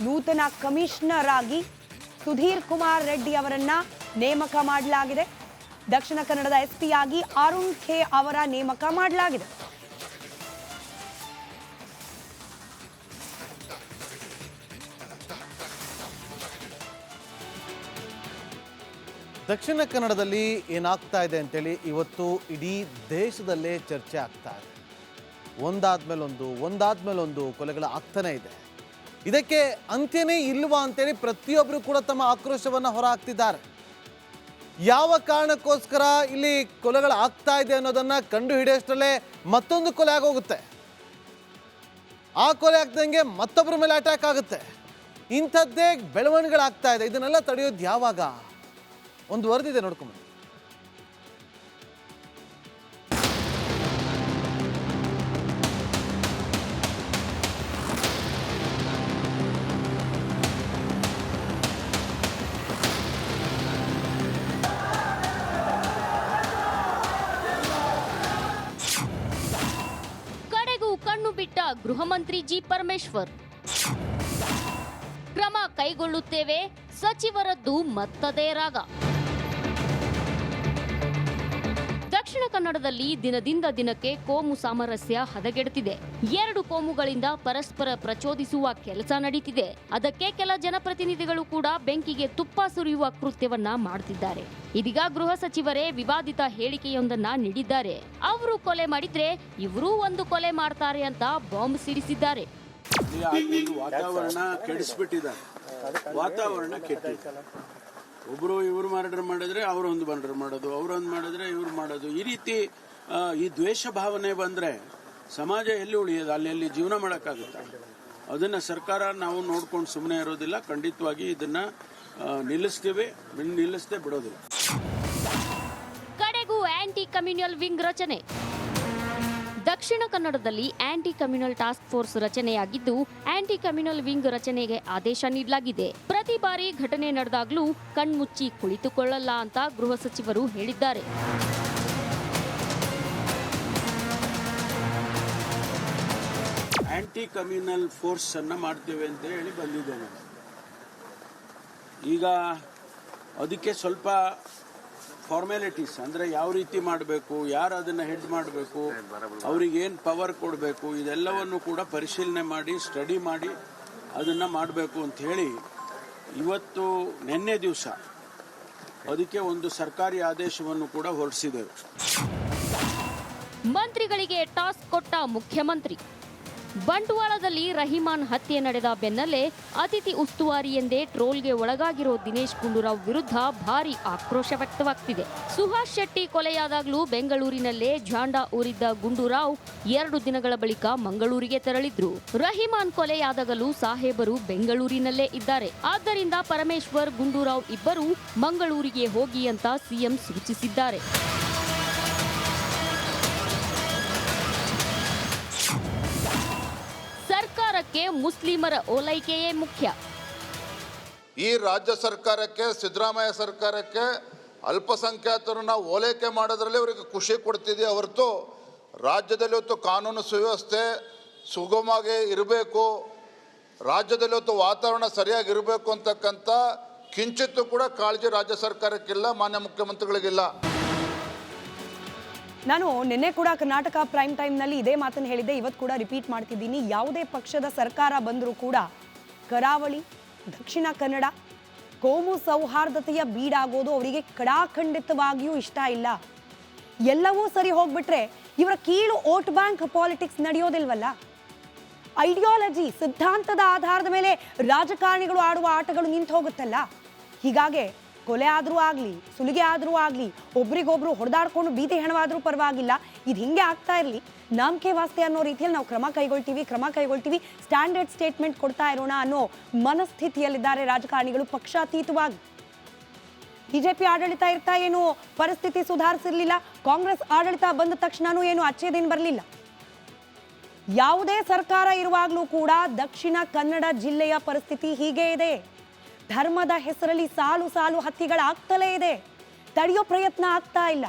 ನೂತನ ಕಮಿಷನರ್ ಆಗಿ ಸುಧೀರ್ ಕುಮಾರ್ ರೆಡ್ಡಿ ಅವರನ್ನ ನೇಮಕ ಮಾಡಲಾಗಿದೆ. ದಕ್ಷಿಣ ಕನ್ನಡದ ಎಸ್ಪಿ ಆಗಿ ಅರುಣ್ ಕೆ ಅವರ ನೇಮಕ ಮಾಡಲಾಗಿದೆ. ದಕ್ಷಿಣ ಕನ್ನಡದಲ್ಲಿ ಏನಾಗ್ತಾ ಇದೆ ಅಂತೇಳಿ ಇವತ್ತು ಇಡೀ ದೇಶದಲ್ಲೇ ಚರ್ಚೆ ಆಗ್ತಾ ಇದೆ. ಒಂದಾದ್ಮೇಲೊಂದು ಕೊಲೆಗಳು ಆಗ್ತಾನೆ ಇದೆ. ಇದಕ್ಕೆ ಅಂತ್ಯನೇ ಇಲ್ವಾ ಅಂತೇಳಿ ಪ್ರತಿಯೊಬ್ಬರು ಕೂಡ ತಮ್ಮ ಆಕ್ರೋಶವನ್ನು ಹೊರಹಾಕ್ತಿದ್ದಾರೆ. ಯಾವ ಕಾರಣಕ್ಕೋಸ್ಕರ ಇಲ್ಲಿ ಕೊಲೆಗಳು ಆಗ್ತಾ ಇದೆ ಅನ್ನೋದನ್ನ ಕಂಡು ಹಿಡಿಯೋಷ್ಟರಲ್ಲೇ ಮತ್ತೊಂದು ಕೊಲೆ ಆಗೋಗುತ್ತೆ. ಆ ಕೊಲೆ ಆಗ್ದಂಗೆ ಮತ್ತೊಬ್ಬರ ಮೇಲೆ ಅಟ್ಯಾಕ್ ಆಗುತ್ತೆ. ಇಂಥದ್ದೇ ಬೆಳವಣಿಗೆಗಳಾಗ್ತಾ ಇದೆ. ಇದನ್ನೆಲ್ಲ ತಡೆಯೋದು ಯಾವಾಗ? ಒಂದು ವರದಿದೆ, ನೋಡ್ಕೊಂಬನ್ನಿ. ಕಡೆಗೂ ಕಣ್ಣು ಬಿಟ್ಟ ಗೃಹ ಮಂತ್ರಿ ಜಿ ಪರಮೇಶ್ವರ್. ಕ್ರಮ ಕೈಗೊಳ್ಳುತ್ತೇವೆ, ಸಚಿವರದ್ದು ಮತ್ತದೇ ರಾಗ. ದಕ್ಷಿಣ ಕನ್ನಡದಲ್ಲಿ ದಿನದಿಂದ ದಿನಕ್ಕೆ ಕೋಮು ಸಾಮರಸ್ಯ ಹದಗೆಡುತ್ತಿದೆ. ಎರಡು ಕೋಮುಗಳಿಂದ ಪರಸ್ಪರ ಪ್ರಚೋದಿಸುವ ಕೆಲಸ ನಡೀತಿದೆ. ಅದಕ್ಕೆ ಕೆಲ ಜನಪ್ರತಿನಿಧಿಗಳು ಕೂಡ ಬೆಂಕಿಗೆ ತುಪ್ಪ ಸುರಿಯುವ ಕೃತ್ಯವನ್ನ ಮಾಡುತ್ತಿದ್ದಾರೆ. ಇದೀಗ ಗೃಹ ಸಚಿವರೇ ವಿವಾದಿತ ಹೇಳಿಕೆಯೊಂದನ್ನ ನೀಡಿದ್ದಾರೆ. ಅವರು ಕೊಲೆ ಮಾಡಿದ್ರೆ ಇವರೂ ಒಂದು ಕೊಲೆ ಮಾಡ್ತಾರೆ ಅಂತ ಬಾಂಬ್ ಸಿಡಿಸಿದ್ದಾರೆ. ವಾತಾವರಣ ಕೆಡಿಸ್ಬಿಟ್ಟಿದ್ದಾರೆ. ವಾತಾವರಣ ಕೆಟ್ಟಿದೆ. ಒಬ್ರು ಇವ್ರು ಮರ್ಡರ್ ಮಾಡಿದ್ರೆ ಅವರೊಂದು ಮರ್ಡರ್ ಮಾಡೋದು, ಅವರೊಂದು ಮಾಡಿದ್ರೆ ಇವ್ರು ಮಾಡೋದು, ಈ ರೀತಿ ಈ ದ್ವೇಷ ಭಾವನೆ ಬಂದ್ರೆ ಸಮಾಜ ಎಲ್ಲಿ ಉಳಿಯೋದು? ಅಲ್ಲಿ ಜೀವನ ಮಾಡೋಕ್ಕಾಗುತ್ತೆ? ಅದನ್ನ ಸರ್ಕಾರ ನಾವು ನೋಡ್ಕೊಂಡು ಸುಮ್ಮನೆ ಇರೋದಿಲ್ಲ. ಖಂಡಿತವಾಗಿ ಇದನ್ನ ನಿಲ್ಲಿಸ್ತೀವಿ, ನಿಲ್ಲಿಸದೆ ಬಿಡೋದಿಲ್ಲ. ಕಡೆಗೂ ಆಂಟಿ ಕಮ್ಯುನಲ್ ವಿಂಗ್ ರಚನೆ. ದಕ್ಷಿಣ ಕನ್ನಡದಲ್ಲಿ ಆಂಟಿ ಕಮ್ಯುನಲ್ ಟಾಸ್ಕ್ ಫೋರ್ಸ್ ರಚನೆಯಾಗಿದ್ದು, ಆಂಟಿ ಕಮ್ಯುನಲ್ ವಿಂಗ್ ರಚನೆಗೆ ಆದೇಶ ನೀಡಲಾಗಿದೆ. ಪ್ರತಿ ಬಾರಿ ಘಟನೆ ನಡೆದಾಗ್ಲೂ ಕಣ್ಮುಚ್ಚಿ ಕುಳಿತುಕೊಳ್ಳಲ್ಲ ಅಂತ ಗೃಹ ಸಚಿವರು ಹೇಳಿದ್ದಾರೆ. ಆಂಟಿ ಕಮ್ಯುನಲ್ ಫೋರ್ಸ್ ಅನ್ನ ಮಾಡ್ತೇವೆ ಅಂತ ಹೇಳಿ ಬಂದಿದ್ದೇನೆ. ಈಗ ಅದಕ್ಕೆ ಸ್ವಲ್ಪ ಫಾರ್ಮ್ಯಾಲಿಟೀಸ್, ಅಂದ್ರೆ ಯಾವ ರೀತಿ ಮಾಡಬೇಕು, ಯಾರು ಅದನ್ನ ಹೆಡ್ ಮಾಡಬೇಕು, ಅವ್ರಿಗೆ ಏನು ಪವರ್ ಕೊಡಬೇಕು, ಇದೆಲ್ಲವನ್ನು ಕೂಡ ಪರಿಶೀಲನೆ ಮಾಡಿ ಸ್ಟಡಿ ಮಾಡಿ ಅದನ್ನ ಮಾಡಬೇಕು ಅಂತ ಹೇಳಿ ಇವತ್ತು ನಿನ್ನೆ ದಿವಸ ಅದಕ್ಕೆ ಒಂದು ಸರ್ಕಾರಿ ಆದೇಶವನ್ನು ಕೂಡ ಹೊರಡಿಸಿದ್ದೇವೆ. ಮಂತ್ರಿಗಳಿಗೆ ಟಾಸ್ಕ್ ಕೊಟ್ಟ ಮುಖ್ಯಮಂತ್ರಿ. ಬಂಟ್ವಾಳದಲ್ಲಿ ರಹಿಮಾನ್ ಹತ್ಯೆ ನಡೆದ ಬೆನ್ನಲ್ಲೇ ಅತಿಥಿ ಉಸ್ತುವಾರಿ ಎಂದೇ ಟ್ರೋಲ್ಗೆ ಒಳಗಾಗಿರೋ ದಿನೇಶ್ ಗುಂಡೂರಾವ್ ವಿರುದ್ಧ ಭಾರಿ ಆಕ್ರೋಶ ವ್ಯಕ್ತವಾಗ್ತಿದೆ. ಸುಹಾಸ್ ಶೆಟ್ಟಿ ಕೊಲೆಯಾದಾಗಲೂ ಬೆಂಗಳೂರಿನಲ್ಲೇ ಝಾಂಡಾ ಊರಿದ್ದ ಗುಂಡೂರಾವ್ 2 ದಿನಗಳ ಬಳಿಕ ಮಂಗಳೂರಿಗೆ ತೆರಳಿದ್ರು. ರಹಿಮಾನ್ ಕೊಲೆಯಾದಾಗಲೂ ಸಾಹೇಬರು ಬೆಂಗಳೂರಿನಲ್ಲೇ ಇದ್ದಾರೆ. ಆದ್ದರಿಂದ ಪರಮೇಶ್ವರ್, ಗುಂಡೂರಾವ್ ಇಬ್ಬರೂ ಮಂಗಳೂರಿಗೆ ಹೋಗಿ ಅಂತ ಸಿಎಂ ಸೂಚಿಸಿದ್ದಾರೆ. ಸರ್ಕಾರಕ್ಕೆ ಮುಸ್ಲಿಮರ ಓಲೈಕೆಯೇ ಮುಖ್ಯ. ಈ ರಾಜ್ಯ ಸರ್ಕಾರಕ್ಕೆ, ಸಿದ್ದರಾಮಯ್ಯ ಸರ್ಕಾರಕ್ಕೆ ಅಲ್ಪಸಂಖ್ಯಾತರನ್ನ ಓಲೈಕೆ ಮಾಡೋದ್ರಲ್ಲಿ ಅವರಿಗೆ ಖುಷಿ ಕೊಡ್ತಿದೆ ಹೊರತು ರಾಜ್ಯದಲ್ಲಿ ಇವತ್ತು ಕಾನೂನು ಸುವ್ಯವಸ್ಥೆ ಸುಗಮವಾಗಿ ಇರಬೇಕು, ರಾಜ್ಯದಲ್ಲಿ ಇವತ್ತು ವಾತಾವರಣ ಸರಿಯಾಗಿರಬೇಕು ಅಂತಕ್ಕಂಥ ಕಿಂಚಿತ್ತೂ ಕೂಡ ಕಾಳಜಿ ರಾಜ್ಯ ಸರ್ಕಾರಕ್ಕಿಲ್ಲ, ಮಾನ್ಯ ಮುಖ್ಯಮಂತ್ರಿಗಳಿಗಿಲ್ಲ. ನಾನು ನಿನ್ನೆ ಕೂಡ ಕರ್ನಾಟಕ ಪ್ರೈಮ್ ಟೈಮ್ನಲ್ಲಿ ಇದೇ ಮಾತನ್ನು ಹೇಳಿದ್ದೆ, ಇವತ್ತು ಕೂಡ ರಿಪೀಟ್ ಮಾಡ್ತಿದ್ದೀನಿ. ಯಾವುದೇ ಪಕ್ಷದ ಸರ್ಕಾರ ಬಂದರೂ ಕೂಡ ಕರಾವಳಿ, ದಕ್ಷಿಣ ಕನ್ನಡ ಕೋಮು ಸೌಹಾರ್ದತೆಯ ಬೀಡಾಗೋದು ಅವರಿಗೆ ಕಡಾಖಂಡಿತವಾಗಿಯೂ ಇಷ್ಟ ಇಲ್ಲ. ಎಲ್ಲವೂ ಸರಿ ಹೋಗ್ಬಿಟ್ರೆ ಇವರ ಕೀಳು ವೋಟ್ ಬ್ಯಾಂಕ್ ಪಾಲಿಟಿಕ್ಸ್ ನಡೆಯೋದಿಲ್ವಲ್ಲ. ಐಡಿಯಾಲಜಿ, ಸಿದ್ಧಾಂತದ ಆಧಾರದ ಮೇಲೆ ರಾಜಕಾರಣಿಗಳು ಆಡುವ ಆಟಗಳು ನಿಂತು ಹೋಗುತ್ತಲ್ಲ. ಹೀಗಾಗಿ ಕೊಲೆ ಆದರೂ ಆಗಲಿ, ಸುಲಿಗೆ ಆದರೂ ಆಗಲಿ, ಒಬ್ರಿಗೊಬ್ರು ಹೊಡೆದಾಡ್ಕೊಂಡು ಬೀದಿ ಹೆಣವಾದರೂ ಪರವಾಗಿಲ್ಲ, ಇದು ಹಿಂಗೆ ಆಗ್ತಾ ಇರಲಿ, ನಂಬಿಕೆ ವಾಸ್ತೆ ಅನ್ನೋ ರೀತಿಯಲ್ಲಿ ನಾವು ಕ್ರಮ ಕೈಗೊಳ್ತೀವಿ, ಸ್ಟ್ಯಾಂಡರ್ಡ್ ಸ್ಟೇಟ್ಮೆಂಟ್ ಕೊಡ್ತಾ ಇರೋಣ ಅನ್ನೋ ಮನಸ್ಥಿತಿಯಲ್ಲಿದ್ದಾರೆ ರಾಜಕಾರಣಿಗಳು ಪಕ್ಷಾತೀತವಾಗಿ. ಬಿಜೆಪಿ ಆಡಳಿತ ಇರ್ತಾ ಏನು ಪರಿಸ್ಥಿತಿ ಸುಧಾರಿಸಿರ್ಲಿಲ್ಲ, ಕಾಂಗ್ರೆಸ್ ಆಡಳಿತ ಬಂದ ತಕ್ಷಣನೂ ಏನು ಅಚ್ಚೇದೇನು ಬರಲಿಲ್ಲ. ಯಾವುದೇ ಸರ್ಕಾರ ಇರುವಾಗಲೂ ಕೂಡ ದಕ್ಷಿಣ ಕನ್ನಡ ಜಿಲ್ಲೆಯ ಪರಿಸ್ಥಿತಿ ಹೀಗೆ ಇದೆ. ಧರ್ಮದ ಹೆಸರಲ್ಲಿ ಸಾಲು ಸಾಲು ಹತ್ಯೆಗಳಾಗ್ತಲೇ ಇದೆ, ತಡೆಯೋ ಪ್ರಯತ್ನ ಆಗ್ತಾ ಇಲ್ಲ.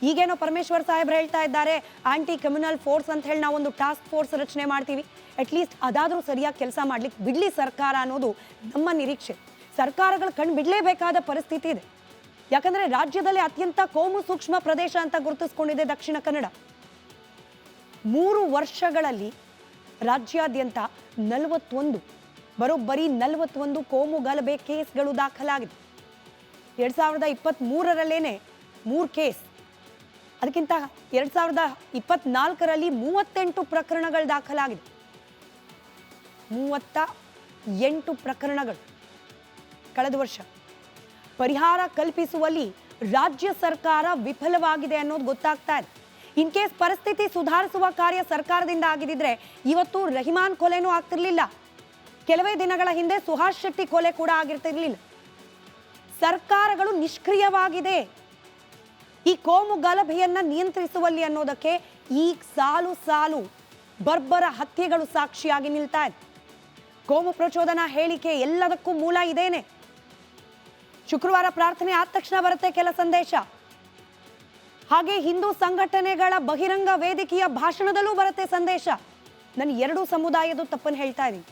ಈಗೇನೋ ಪರಮೇಶ್ವರ್ ಸಾಹೇಬ್ರು ಹೇಳ್ತಾ ಇದ್ದಾರೆ ಆಂಟಿ ಕ್ರಿಮಿನಲ್ ಫೋರ್ಸ್ ಅಂತ ಹೇಳಿ ನಾವೊಂದು ಟಾಸ್ಕ್ ಫೋರ್ಸ್ ರಚನೆ ಮಾಡ್ತೀವಿ, ಅಟ್ಲೀಸ್ಟ್ ಅದಾದರೂ ಸರಿಯಾಗಿ ಕೆಲಸ ಮಾಡ್ಲಿಕ್ಕೆ ಬಿಡ್ಲಿ ಸರ್ಕಾರ ಅನ್ನೋದು ನಮ್ಮ ನಿರೀಕ್ಷೆ. ಸರ್ಕಾರಗಳು ಕಣ್ಣು ಬಿಡಲೇಬೇಕಾದ ಪರಿಸ್ಥಿತಿ ಇದೆ. ಯಾಕಂದ್ರೆ ರಾಜ್ಯದಲ್ಲಿ ಅತ್ಯಂತ ಕೋಮು ಸೂಕ್ಷ್ಮ ಪ್ರದೇಶ ಅಂತ ಗುರುತಿಸ್ಕೊಂಡಿದೆ ದಕ್ಷಿಣ ಕನ್ನಡ. 3 ವರ್ಷಗಳಲ್ಲಿ ರಾಜ್ಯಾದ್ಯಂತ 41 ಬರೋಬ್ಬರಿ 41 ಕೋಮು ಗಲಭೆ ಕೇಸ್ಗಳು ದಾಖಲಾಗಿದೆ. 2023ರಲ್ಲೇನೆ 3 ಕೇಸ್, ಅದಕ್ಕಿಂತ 2024ರಲ್ಲಿ 38 ಪ್ರಕರಣಗಳು ದಾಖಲಾಗಿದೆ. 38 ಪ್ರಕರಣಗಳು ಕಳೆದ ವರ್ಷ. ಪರಿಹಾರ ಕಲ್ಪಿಸುವಲ್ಲಿ ರಾಜ್ಯ ಸರ್ಕಾರ ವಿಫಲವಾಗಿದೆ ಅನ್ನೋದು ಗೊತ್ತಾಗ್ತಾ ಇದೆ. ಇನ್ ಕೇಸ್ ಪರಿಸ್ಥಿತಿ ಸುಧಾರಿಸುವ ಕಾರ್ಯ ಸರ್ಕಾರದಿಂದ ಆಗಿದ್ದಿದ್ರೆ ಇವತ್ತು ರಹಿಮಾನ್ ಕೊಲೆನೂ ಆಗ್ತಿರ್ಲಿಲ್ಲ, ಕೆಲವೇ ದಿನಗಳ ಹಿಂದೆ ಸುಹಾಸ್ ಶೆಟ್ಟಿ ಕೊಲೆ ಕೂಡ ಆಗಿರ್ತಿರ್ಲಿಲ್ಲ. ಸರ್ಕಾರಗಳು ನಿಷ್ಕ್ರಿಯವಾಗಿದೆ ಈ ಕೋಮು ಗಲಭೆಯನ್ನ ನಿಯಂತ್ರಿಸುವಲ್ಲಿ ಅನ್ನೋದಕ್ಕೆ ಈ ಸಾಲು ಸಾಲು ಬರ್ಬರ ಹತ್ಯೆಗಳು ಸಾಕ್ಷಿಯಾಗಿ ನಿಲ್ತಾ ಇದೆ. ಕೋಮು ಪ್ರಚೋದನಾ ಹೇಳಿಕೆ ಎಲ್ಲದಕ್ಕೂ ಮೂಲ ಇದೇನೆ. ಶುಕ್ರವಾರ ಪ್ರಾರ್ಥನೆ ಆದ ತಕ್ಷಣ ಬರುತ್ತೆ ಕೆಲ ಸಂದೇಶ, ಹಾಗೆ ಹಿಂದೂ ಸಂಘಟನೆಗಳ ಬಹಿರಂಗ ವೇದಿಕೆಯ ಭಾಷಣದಲ್ಲೂ ಬರುತ್ತೆ ಸಂದೇಶ. ನಾನು 2 ಸಮುದಾಯದ ತಪ್ಪನ್ನು ಹೇಳ್ತಾ ಇದ್ದೀನಿ,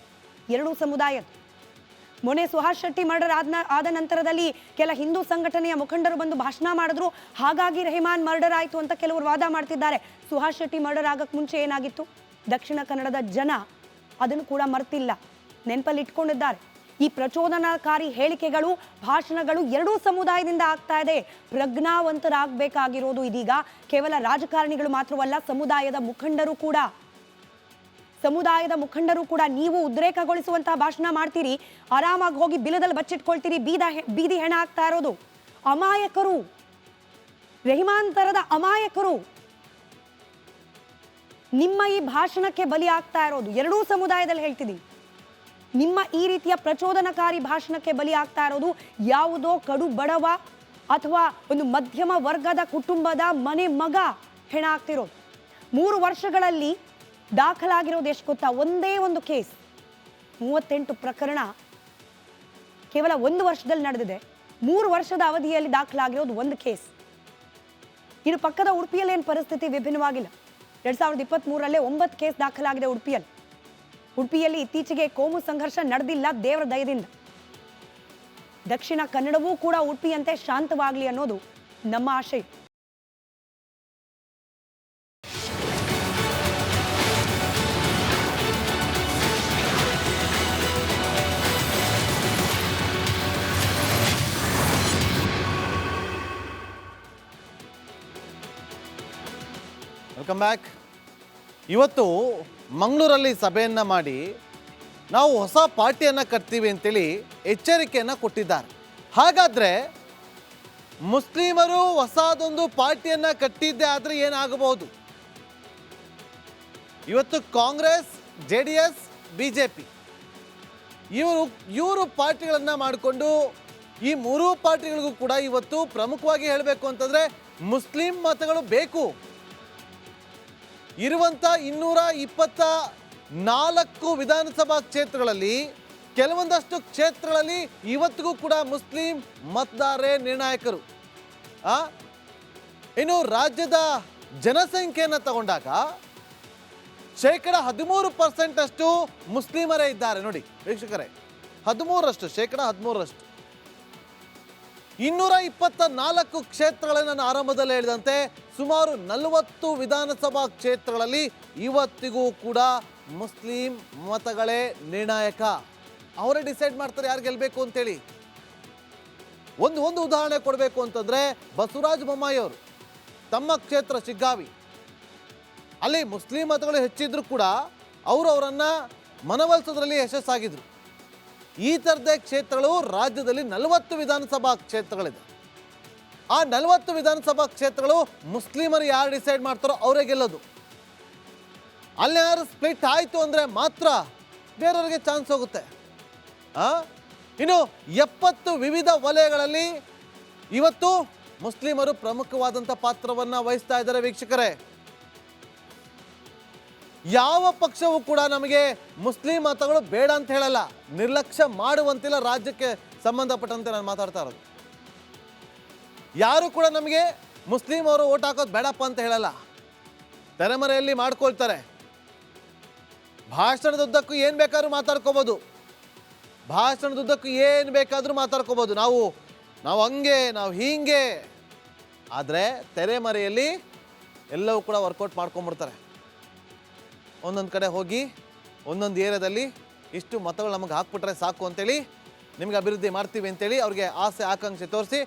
2 ಸಮುದಾಯದ. ಮೊನ್ನೆ ಸುಹಾಸ್ ಶೆಟ್ಟಿ ಮರ್ಡರ್ ಆದ ನಂತರದಲ್ಲಿ ಕೆಲ ಹಿಂದೂ ಸಂಘಟನೆಯ ಮುಖಂಡರು ಬಂದು ಭಾಷಣ ಮಾಡಿದ್ರು, ಹಾಗಾಗಿ ರೆಹಮಾನ್ ಮರ್ಡರ್ ಆಯಿತು ಅಂತ ಕೆಲವರು ವಾದ ಮಾಡ್ತಿದ್ದಾರೆ. ಸುಹಾಸ್ ಶೆಟ್ಟಿ ಮರ್ಡರ್ ಆಗಕ್ಕೆ ಮುಂಚೆ ಏನಾಗಿತ್ತು? ದಕ್ಷಿಣ ಕನ್ನಡದ ಜನ ಅದನ್ನು ಕೂಡ ಮರ್ತಿಲ್ಲ, ನೆನಪಲ್ಲಿ ಇಟ್ಕೊಂಡಿದ್ದಾರೆ. ಈ ಪ್ರಚೋದನಾಕಾರಿ ಹೇಳಿಕೆಗಳು, ಭಾಷಣಗಳು 2 ಸಮುದಾಯದಿಂದ ಆಗ್ತಾ ಇದೆ. ಪ್ರಜ್ಞಾವಂತರಾಗಬೇಕಾಗಿರೋದು ಇದೀಗ ಕೇವಲ ರಾಜಕಾರಣಿಗಳು ಮಾತ್ರವಲ್ಲ, ಸಮುದಾಯದ ಮುಖಂಡರು ಕೂಡ ನೀವು ಉದ್ರೇಕಗೊಳಿಸುವಂತಹ ಭಾಷಣ ಮಾಡ್ತೀರಿ, ಆರಾಮಾಗಿ ಹೋಗಿ ಬಿಲದಲ್ಲಿ ಬಚ್ಚಿಟ್ಕೊಳ್ತೀರಿ, ಬೀದಿ ಹೆಣ ಆಗ್ತಾ ಇರೋದು ಅಮಾಯಕರು, ರೆಹಮಾನ್ ತರದ ಅಮಾಯಕರು ನಿಮ್ಮ ಈ ಭಾಷಣಕ್ಕೆ ಬಲಿ ಆಗ್ತಾ ಇರೋದು. 2 ಸಮುದಾಯದಲ್ಲಿ ಹೇಳ್ತಿದ್ದೀನಿ, ನಿಮ್ಮ ಈ ರೀತಿಯ ಪ್ರಚೋದನಕಾರಿ ಭಾಷಣಕ್ಕೆ ಬಲಿ ಆಗ್ತಾ ಇರೋದು ಯಾವುದೋ ಕಡು ಬಡವ ಅಥವಾ ಒಂದು ಮಧ್ಯಮ ವರ್ಗದ ಕುಟುಂಬದ ಮನೆ ಮಗ ಹೆಣ ಆಗ್ತಿರೋದು. 3 ವರ್ಷಗಳಲ್ಲಿ ದಾಖಲಾಗಿರೋದು ಎಷ್ಟು ಗೊತ್ತಾ? ಒಂದೇ ಒಂದು ಕೇಸ್, 38 ಪ್ರಕರಣ ಕೇವಲ 1 ವರ್ಷದಲ್ಲಿ ನಡೆದಿದೆ. 3 ವರ್ಷದ ಅವಧಿಯಲ್ಲಿ ದಾಖಲಾಗಿರೋದು 1 ಕೇಸ್. ಇನ್ನು ಪಕ್ಕದ ಉಡುಪಿಯಲ್ಲಿ ಏನು ಪರಿಸ್ಥಿತಿ ವಿಭಿನ್ನವಾಗಿಲ್ಲ. 2023ರಲ್ಲೇ 9 ಕೇಸ್ ದಾಖಲಾಗಿದೆ ಉಡುಪಿಯಲ್ಲಿ ಇತ್ತೀಚೆಗೆ ಕೋಮು ಸಂಘರ್ಷ ನಡೆದಿಲ್ಲ, ದೇವರ ದಯದಿಂದ. ದಕ್ಷಿಣ ಕನ್ನಡವೂ ಕೂಡ ಉಡುಪಿಯಂತೆ ಶಾಂತವಾಗಲಿ ಅನ್ನೋದು ನಮ್ಮ ಆಶಯ. Welcome back. ಇವತ್ತು ಮಂಗಳೂರಲ್ಲಿ ಸಭೆಯನ್ನು ಮಾಡಿ ನಾವು ಹೊಸ ಪಾರ್ಟಿಯನ್ನು ಕಟ್ತೀವಿ ಅಂತೇಳಿ ಎಚ್ಚರಿಕೆಯನ್ನು ಕೊಟ್ಟಿದ್ದಾರೆ. ಹಾಗಾದರೆ ಮುಸ್ಲಿಮರು ಹೊಸದೊಂದು ಪಾರ್ಟಿಯನ್ನು ಕಟ್ಟಿದ್ದೆ ಆದರೆ ಏನಾಗಬಹುದು? ಇವತ್ತು ಕಾಂಗ್ರೆಸ್, JDS, BJP ಇವರು ಪಾರ್ಟಿಗಳನ್ನು ಮಾಡಿಕೊಂಡು ಈ 3 ಪಾರ್ಟಿಗಳಿಗೂ ಕೂಡ ಇವತ್ತು ಪ್ರಮುಖವಾಗಿ ಹೇಳಬೇಕು ಅಂತಂದರೆ ಮುಸ್ಲಿಂ ಮತಗಳು ಬೇಕು. ಇರುವಂಥ 224 ವಿಧಾನಸಭಾ ಕ್ಷೇತ್ರಗಳಲ್ಲಿ ಕೆಲವೊಂದಷ್ಟು ಕ್ಷೇತ್ರಗಳಲ್ಲಿ ಇವತ್ತಿಗೂ ಕೂಡ ಮುಸ್ಲಿಂ ಮತದಾರರೇ ನಿರ್ಣಾಯಕರು. ಇನ್ನು ರಾಜ್ಯದ ಜನಸಂಖ್ಯೆಯನ್ನು ತಗೊಂಡಾಗ 13% ಅಷ್ಟು ಮುಸ್ಲಿಮರೇ ಇದ್ದಾರೆ. ನೋಡಿ ವೀಕ್ಷಕರೇ, 13%, 13%. 224 ಕ್ಷೇತ್ರಗಳನ್ನು ನಾನು ಆರಂಭದಲ್ಲಿ ಹೇಳಿದಂತೆ ಸುಮಾರು 40 ವಿಧಾನಸಭಾ ಕ್ಷೇತ್ರಗಳಲ್ಲಿ ಇವತ್ತಿಗೂ ಕೂಡ ಮುಸ್ಲಿಂ ಮತಗಳೇ ನಿರ್ಣಾಯಕ. ಅವರೇ ಡಿಸೈಡ್ ಮಾಡ್ತಾರೆ ಯಾರು ಗೆಲ್ಲಬೇಕು ಅಂತೇಳಿ. ಒಂದು ಉದಾಹರಣೆ ಕೊಡಬೇಕು ಅಂತಂದ್ರೆ ಬಸವರಾಜ ಬೊಮ್ಮಾಯಿ ಅವರು ತಮ್ಮ ಕ್ಷೇತ್ರ ಶಿಗ್ಗಾವಿ, ಅಲ್ಲಿ ಮುಸ್ಲಿಂ ಮತಗಳು ಹೆಚ್ಚಿದ್ರು ಕೂಡ ಅವರನ್ನ ಮನವೊಲಿಸೋದ್ರಲ್ಲಿ ಯಶಸ್ಸಾಗಿದ್ರು. ಈ ಥರದೇ ಕ್ಷೇತ್ರಗಳು ರಾಜ್ಯದಲ್ಲಿ 40 ವಿಧಾನಸಭಾ ಕ್ಷೇತ್ರಗಳಿದೆ. ಆ 40 ವಿಧಾನಸಭಾ ಕ್ಷೇತ್ರಗಳು ಮುಸ್ಲಿಮರು ಯಾರು ಡಿಸೈಡ್ ಮಾಡ್ತಾರೋ ಅವರೇ ಗೆಲ್ಲೋದು. ಅಲ್ಲಿ ಯಾರು ಸ್ಪ್ಲಿಟ್ ಆಯಿತು ಅಂದರೆ ಮಾತ್ರ ಬೇರೆಯವರಿಗೆ ಚಾನ್ಸ್ ಹೋಗುತ್ತೆ. ಇನ್ನು 70 ವಿವಿಧ ವಲಯಗಳಲ್ಲಿ ಇವತ್ತು ಮುಸ್ಲಿಮರು ಪ್ರಮುಖವಾದಂಥ ಪಾತ್ರವನ್ನು ವಹಿಸ್ತಾ ಇದ್ದಾರೆ. ವೀಕ್ಷಕರೇ, ಯಾವ ಪಕ್ಷವೂ ಕೂಡ ನಮಗೆ ಮುಸ್ಲಿಂ ಮತಗಳು ಬೇಡ ಅಂತ ಹೇಳಲ್ಲ, ನಿರ್ಲಕ್ಷ್ಯ ಮಾಡುವಂತಿಲ್ಲ. ರಾಜ್ಯಕ್ಕೆ ಸಂಬಂಧಪಟ್ಟಂತೆ ನಾನು ಮಾತಾಡ್ತಾ ಇರೋದು. ಯಾರು ಕೂಡ ನಮಗೆ ಮುಸ್ಲಿಂ ಅವರು ಓಟ್ ಹಾಕೋದು ಬೇಡಪ್ಪ ಅಂತ ಹೇಳಲ್ಲ, ತೆರೆಮರೆಯಲ್ಲಿ ಮಾಡ್ಕೊಳ್ತಾರೆ. ಭಾಷಣದುದ್ದಕ್ಕೂ ಏನು ಬೇಕಾದ್ರೂ ಮಾತಾಡ್ಕೋಬೋದು, ಭಾಷಣದುದ್ದಕ್ಕೂ ಏನು ಬೇಕಾದರೂ ಮಾತಾಡ್ಕೋಬೋದು, ನಾವು ಹಂಗೆ ನಾವು ಹೀಗೆ. ಆದರೆ ತೆರೆಮರೆಯಲ್ಲಿ ಎಲ್ಲವೂ ಕೂಡ ವರ್ಕೌಟ್ ಮಾಡ್ಕೊಂಬಿಡ್ತಾರೆ. ಒಂದೊಂದು ಕಡೆ ಹೋಗಿ ಒಂದೊಂದು ಏರಿಯಾದಲ್ಲಿ ಇಷ್ಟು ಮತಗಳು ನಮಗೆ ಹಾಕ್ಬಿಟ್ರೆ ಸಾಕು ಅಂತೇಳಿ, ನಿಮ್ಗೆ ಅಭಿವೃದ್ಧಿ ಮಾಡ್ತೀವಿ ಅಂತೇಳಿ ಅವ್ರಿಗೆ ಆಸೆ ಆಕಾಂಕ್ಷೆ ತೋರಿಸಿ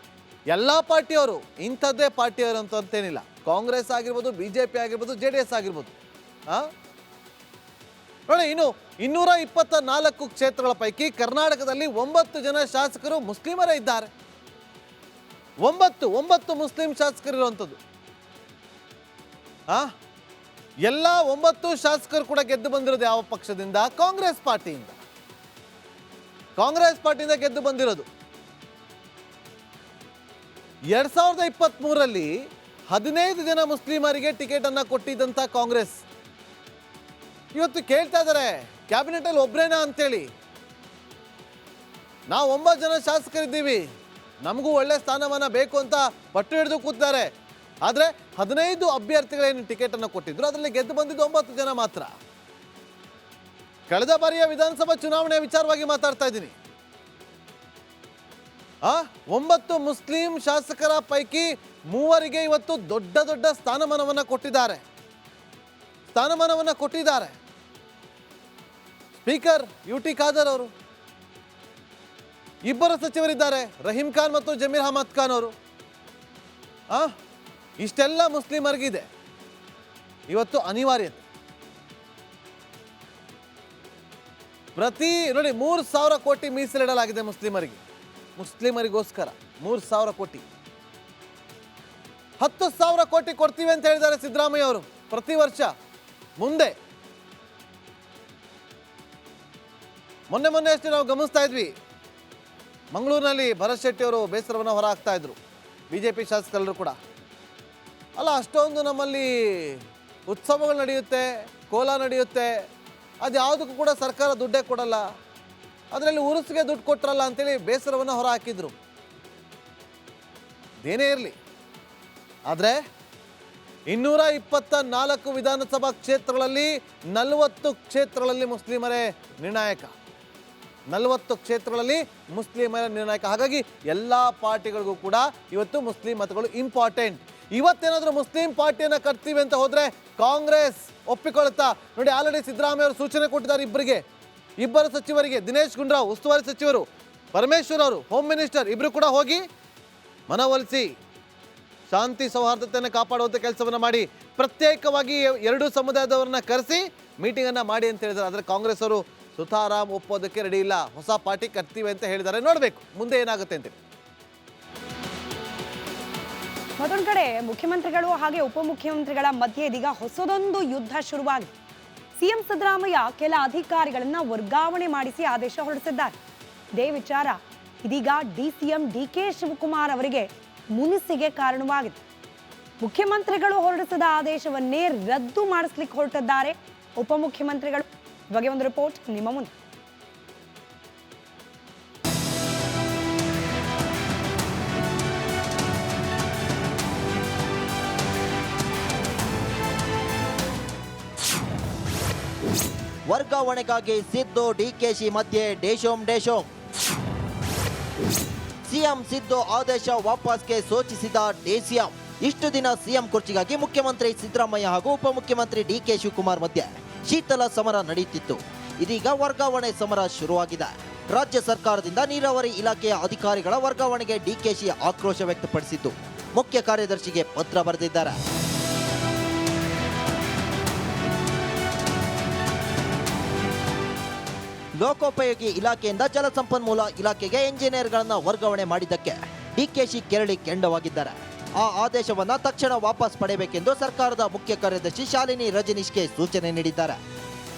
ಎಲ್ಲ ಪಾರ್ಟಿಯವರು, ಇಂಥದ್ದೇ ಪಾರ್ಟಿಯವರು ಅಂತೇನಿಲ್ಲ, ಕಾಂಗ್ರೆಸ್ ಆಗಿರ್ಬೋದು, BJP ಆಗಿರ್ಬೋದು, JDS ಆಗಿರ್ಬೋದು. ನೋಡಿ, ಇನ್ನು 224 ಕ್ಷೇತ್ರಗಳ ಪೈಕಿ ಕರ್ನಾಟಕದಲ್ಲಿ 9 ಜನ ಶಾಸಕರು ಮುಸ್ಲಿಮರೇ ಇದ್ದಾರೆ. 9 ಮುಸ್ಲಿಂ ಶಾಸಕರು ಇರುವಂಥದ್ದು. ಎಲ್ಲ 9 ಶಾಸಕರು ಕೂಡ ಗೆದ್ದು ಬಂದಿರೋದು ಯಾವ ಪಕ್ಷದಿಂದ? ಕಾಂಗ್ರೆಸ್ ಪಾರ್ಟಿಯಿಂದ. ಕಾಂಗ್ರೆಸ್ ಪಾರ್ಟಿಯಿಂದ ಗೆದ್ದು ಬಂದಿರೋದು. 2023ರಲ್ಲಿ 15 ಜನ ಮುಸ್ಲಿಮರಿಗೆ ಟಿಕೆಟ್ ಅನ್ನ ಕೊಟ್ಟಿದ್ದಂತ ಕಾಂಗ್ರೆಸ್ ಇವತ್ತು ಕೇಳ್ತಾ ಇದ್ದಾರೆ ಕ್ಯಾಬಿನೆಟ್ ಅಲ್ಲಿ ಒಬ್ರೇನಾ ಅಂತೇಳಿ. ನಾವು 9 ಜನ ಶಾಸಕರಿದ್ದೀವಿ, ನಮಗೂ ಒಳ್ಳೆ ಸ್ಥಾನಮಾನ ಬೇಕು ಅಂತ ಪಟ್ಟು ಹಿಡಿದು ಕೂತಾರೆ. ಆದರೆ 15 ಅಭ್ಯರ್ಥಿಗಳೇನು ಟಿಕೆಟ್ ಅನ್ನು ಕೊಟ್ಟಿದ್ರು, ಅದರಲ್ಲಿ ಗೆದ್ದು ಬಂದಿದ್ದು 9 ಜನ ಮಾತ್ರ. ಕಳೆದ ಬಾರಿಯ ವಿಧಾನಸಭಾ ಚುನಾವಣೆ ವಿಚಾರವಾಗಿ ಮಾತಾಡ್ತಾ ಇದ್ದೀನಿ. 9 ಮುಸ್ಲಿಂ ಶಾಸಕರ ಪೈಕಿ 3 ಇವತ್ತು ದೊಡ್ಡ ದೊಡ್ಡ ಸ್ಥಾನಮಾನವನ್ನು ಕೊಟ್ಟಿದ್ದಾರೆ. ಸ್ಪೀಕರ್ UT ಖಾದರ್ ಅವರು, 2 ಸಚಿವರಿದ್ದಾರೆ, ರಹೀಂ ಖಾನ್ ಮತ್ತು ಜಮೀರ್ ಅಹಮದ್ ಖಾನ್ ಅವರು. ಇಷ್ಟೆಲ್ಲ ಮುಸ್ಲಿಮರಿಗಿದೆ ಇವತ್ತು ಅನಿವಾರ್ಯತೆ. ನೋಡಿ 3,000 ಕೋಟಿ ಮೀಸಲಿಡಲಾಗಿದೆ ಮುಸ್ಲಿಮರಿಗೋಸ್ಕರ. 3,000 ಕೋಟಿ, 10,000 ಕೋಟಿ ಕೊಡ್ತೀವಿ ಅಂತ ಹೇಳಿದ್ದಾರೆ ಸಿದ್ದರಾಮಯ್ಯ ಅವರು ಪ್ರತಿ ವರ್ಷ. ಮುಂದೆ ಮೊನ್ನೆ ಅಷ್ಟೇ ನಾವು ಗಮನಿಸ್ತಾ ಇದ್ವಿ, ಮಂಗಳೂರಿನಲ್ಲಿ ಭರತ್ ಶೆಟ್ಟಿ ಅವರು ಬೇಸರವನ್ನು ಹೊರ ಹಾಕ್ತಾ ಇದ್ರು, BJP ಶಾಸಕರು ಕೂಡ. ಅಲ್ಲ, ಅಷ್ಟೊಂದು ನಮ್ಮಲ್ಲಿ ಉತ್ಸವಗಳು ನಡೆಯುತ್ತೆ, ಕೋಲ ನಡೆಯುತ್ತೆ, ಅದು ಯಾವುದಕ್ಕೂ ಕೂಡ ಸರ್ಕಾರ ದುಡ್ಡೇ ಕೊಡಲ್ಲ, ಅದರಲ್ಲಿ ಉರುಸಿಗೆ ದುಡ್ಡು ಕೊಟ್ಟರಲ್ಲ ಅಂತೇಳಿ ಬೇಸರವನ್ನು ಹೊರ ಹಾಕಿದ್ರು. ಅದೇನೇ ಇರಲಿ, ಆದರೆ 224 ವಿಧಾನಸಭಾ ಕ್ಷೇತ್ರಗಳಲ್ಲಿ 40 ಕ್ಷೇತ್ರಗಳಲ್ಲಿ ಮುಸ್ಲಿಮರೇ ನಿರ್ಣಾಯಕ. 40 ಕ್ಷೇತ್ರಗಳಲ್ಲಿ ಮುಸ್ಲಿಮರ ನಿರ್ಣಾಯಕ. ಹಾಗಾಗಿ ಎಲ್ಲ ಪಾರ್ಟಿಗಳಿಗೂ ಕೂಡ ಇವತ್ತು ಮುಸ್ಲಿಂ ಮತಗಳು ಇಂಪಾರ್ಟೆಂಟ್. ಇವತ್ತೇನಾದರೂ ಮುಸ್ಲಿಂ ಪಾರ್ಟಿಯನ್ನು ಕಟ್ತೀವಿ ಅಂತ ಹೋದರೆ ಕಾಂಗ್ರೆಸ್ ಒಪ್ಪಿಕೊಳ್ಳುತ್ತಾ? ನೋಡಿ, ಆಲ್ರೆಡಿ ಸಿದ್ದರಾಮಯ್ಯ ಅವರು ಸೂಚನೆ ಕೊಟ್ಟಿದ್ದಾರೆ. 2 ಸಚಿವರಿಗೆ, ದಿನೇಶ್ ಗುಂಡೂರಾವ್ ಉಸ್ತುವಾರಿ ಸಚಿವರು, ಪರಮೇಶ್ವರ್ ಅವರು ಹೋಮ್ ಮಿನಿಸ್ಟರ್, ಇಬ್ಬರು ಕೂಡ ಹೋಗಿ ಮನವೊಲಿಸಿ ಶಾಂತಿ ಸೌಹಾರ್ದತೆಯನ್ನು ಕಾಪಾಡುವಂಥ ಕೆಲಸವನ್ನು ಮಾಡಿ, ಪ್ರತ್ಯೇಕವಾಗಿ 2 ಸಮುದಾಯದವರನ್ನ ಕರೆಸಿ ಮೀಟಿಂಗನ್ನು ಮಾಡಿ ಅಂತ ಹೇಳಿದ್ದಾರೆ. ಆದರೆ ಕಾಂಗ್ರೆಸ್ ಅವರು ಸುತಾರಾಮ್ ಒಪ್ಪೋದಕ್ಕೆ ರೆಡಿ ಇಲ್ಲ, ಹೊಸ ಪಾರ್ಟಿ ಕಟ್ತೀವಿ ಅಂತ ಹೇಳಿದ್ದಾರೆ. ನೋಡಬೇಕು ಮುಂದೆ ಏನಾಗುತ್ತೆ ಅಂತ. ಮತ್ತೊಂದು ಕಡೆ ಮುಖ್ಯಮಂತ್ರಿಗಳು ಹಾಗೆ ಉಪಮುಖ್ಯಮಂತ್ರಿಗಳ ಮಧ್ಯೆ ಇದೀಗ ಹೊಸದೊಂದು ಯುದ್ಧ ಶುರುವಾಗಿದೆ. ಸಿಎಂ ಸಿದ್ದರಾಮಯ್ಯ ಕೆಲ ಅಧಿಕಾರಿಗಳನ್ನ ವರ್ಗಾವಣೆ ಮಾಡಿಸಿ ಆದೇಶ ಹೊರಡಿಸಿದ್ದಾರೆ. ಇದೇ ವಿಚಾರ ಇದೀಗ DCM DK ಶಿವಕುಮಾರ್ ಅವರಿಗೆ ಮುನಿಸಿಗೆ ಕಾರಣವಾಗಿದೆ. ಮುಖ್ಯಮಂತ್ರಿಗಳು ಹೊರಡಿಸಿದ ಆದೇಶವನ್ನೇ ರದ್ದು ಮಾಡಿಸ್ಲಿಕ್ಕೆ ಹೊರಟಿದ್ದಾರೆ ಉಪಮುಖ್ಯಮಂತ್ರಿಗಳು. ಬಗ್ಗೆ ಒಂದು ರಿಪೋರ್ಟ್ ನಿಮ್ಮ ಮುಂದೆ. ವರ್ಗಾವಣೆಗಾಗಿ ಸಿದ್ದು ಡಿಕೆಶಿ ಮಧ್ಯೆ ಡೇಶೋಂ. ಸಿಎಂ ಸಿದ್ದು ಆದೇಶ ವಾಪಸ್ಗೆ ಸೂಚಿಸಿದ ಡಿಸಿಎಂ. ಇಷ್ಟು ದಿನ ಸಿಎಂ ಕುರ್ಚಿಗಾಗಿ ಮುಖ್ಯಮಂತ್ರಿ ಸಿದ್ದರಾಮಯ್ಯ ಹಾಗೂ ಉಪಮುಖ್ಯಮಂತ್ರಿ ಡಿಕೆ ಶಿವಕುಮಾರ್ ಮಧ್ಯೆ ಶೀತಲ ಸಮರ ನಡೆಯುತ್ತಿತ್ತು. ಇದೀಗ ವರ್ಗಾವಣೆ ಸಮರ ಶುರುವಾಗಿದೆ. ರಾಜ್ಯ ಸರ್ಕಾರದಿಂದ ನೀರಾವರಿ ಇಲಾಖೆಯ ಅಧಿಕಾರಿಗಳ ವರ್ಗಾವಣೆಗೆ ಡಿಕೆಶಿ ಆಕ್ರೋಶ ವ್ಯಕ್ತಪಡಿಸಿದ್ದು ಮುಖ್ಯ ಕಾರ್ಯದರ್ಶಿಗೆ ಪತ್ರ ಬರೆದಿದ್ದಾರೆ. ಲೋಕೋಪಯೋಗಿ ಇಲಾಖೆಯಿಂದ ಜಲಸಂಪನ್ಮೂಲ ಇಲಾಖೆಗೆ ಎಂಜಿನಿಯರ್ಗಳನ್ನು ವರ್ಗಾವಣೆ ಮಾಡಿದ್ದಕ್ಕೆ ಡಿಕೆಶಿ ಕೆರಳಿ ಕೆಂಡವಾಗಿದ್ದಾರೆ. ಆ ಆದೇಶವನ್ನು ತಕ್ಷಣ ವಾಪಸ್ ಪಡೆಯಬೇಕೆಂದು ಸರ್ಕಾರದ ಮುಖ್ಯ ಕಾರ್ಯದರ್ಶಿ ಶಾಲಿನಿ ರಜನೀಶ್ಗೆ ಸೂಚನೆ ನೀಡಿದ್ದಾರೆ.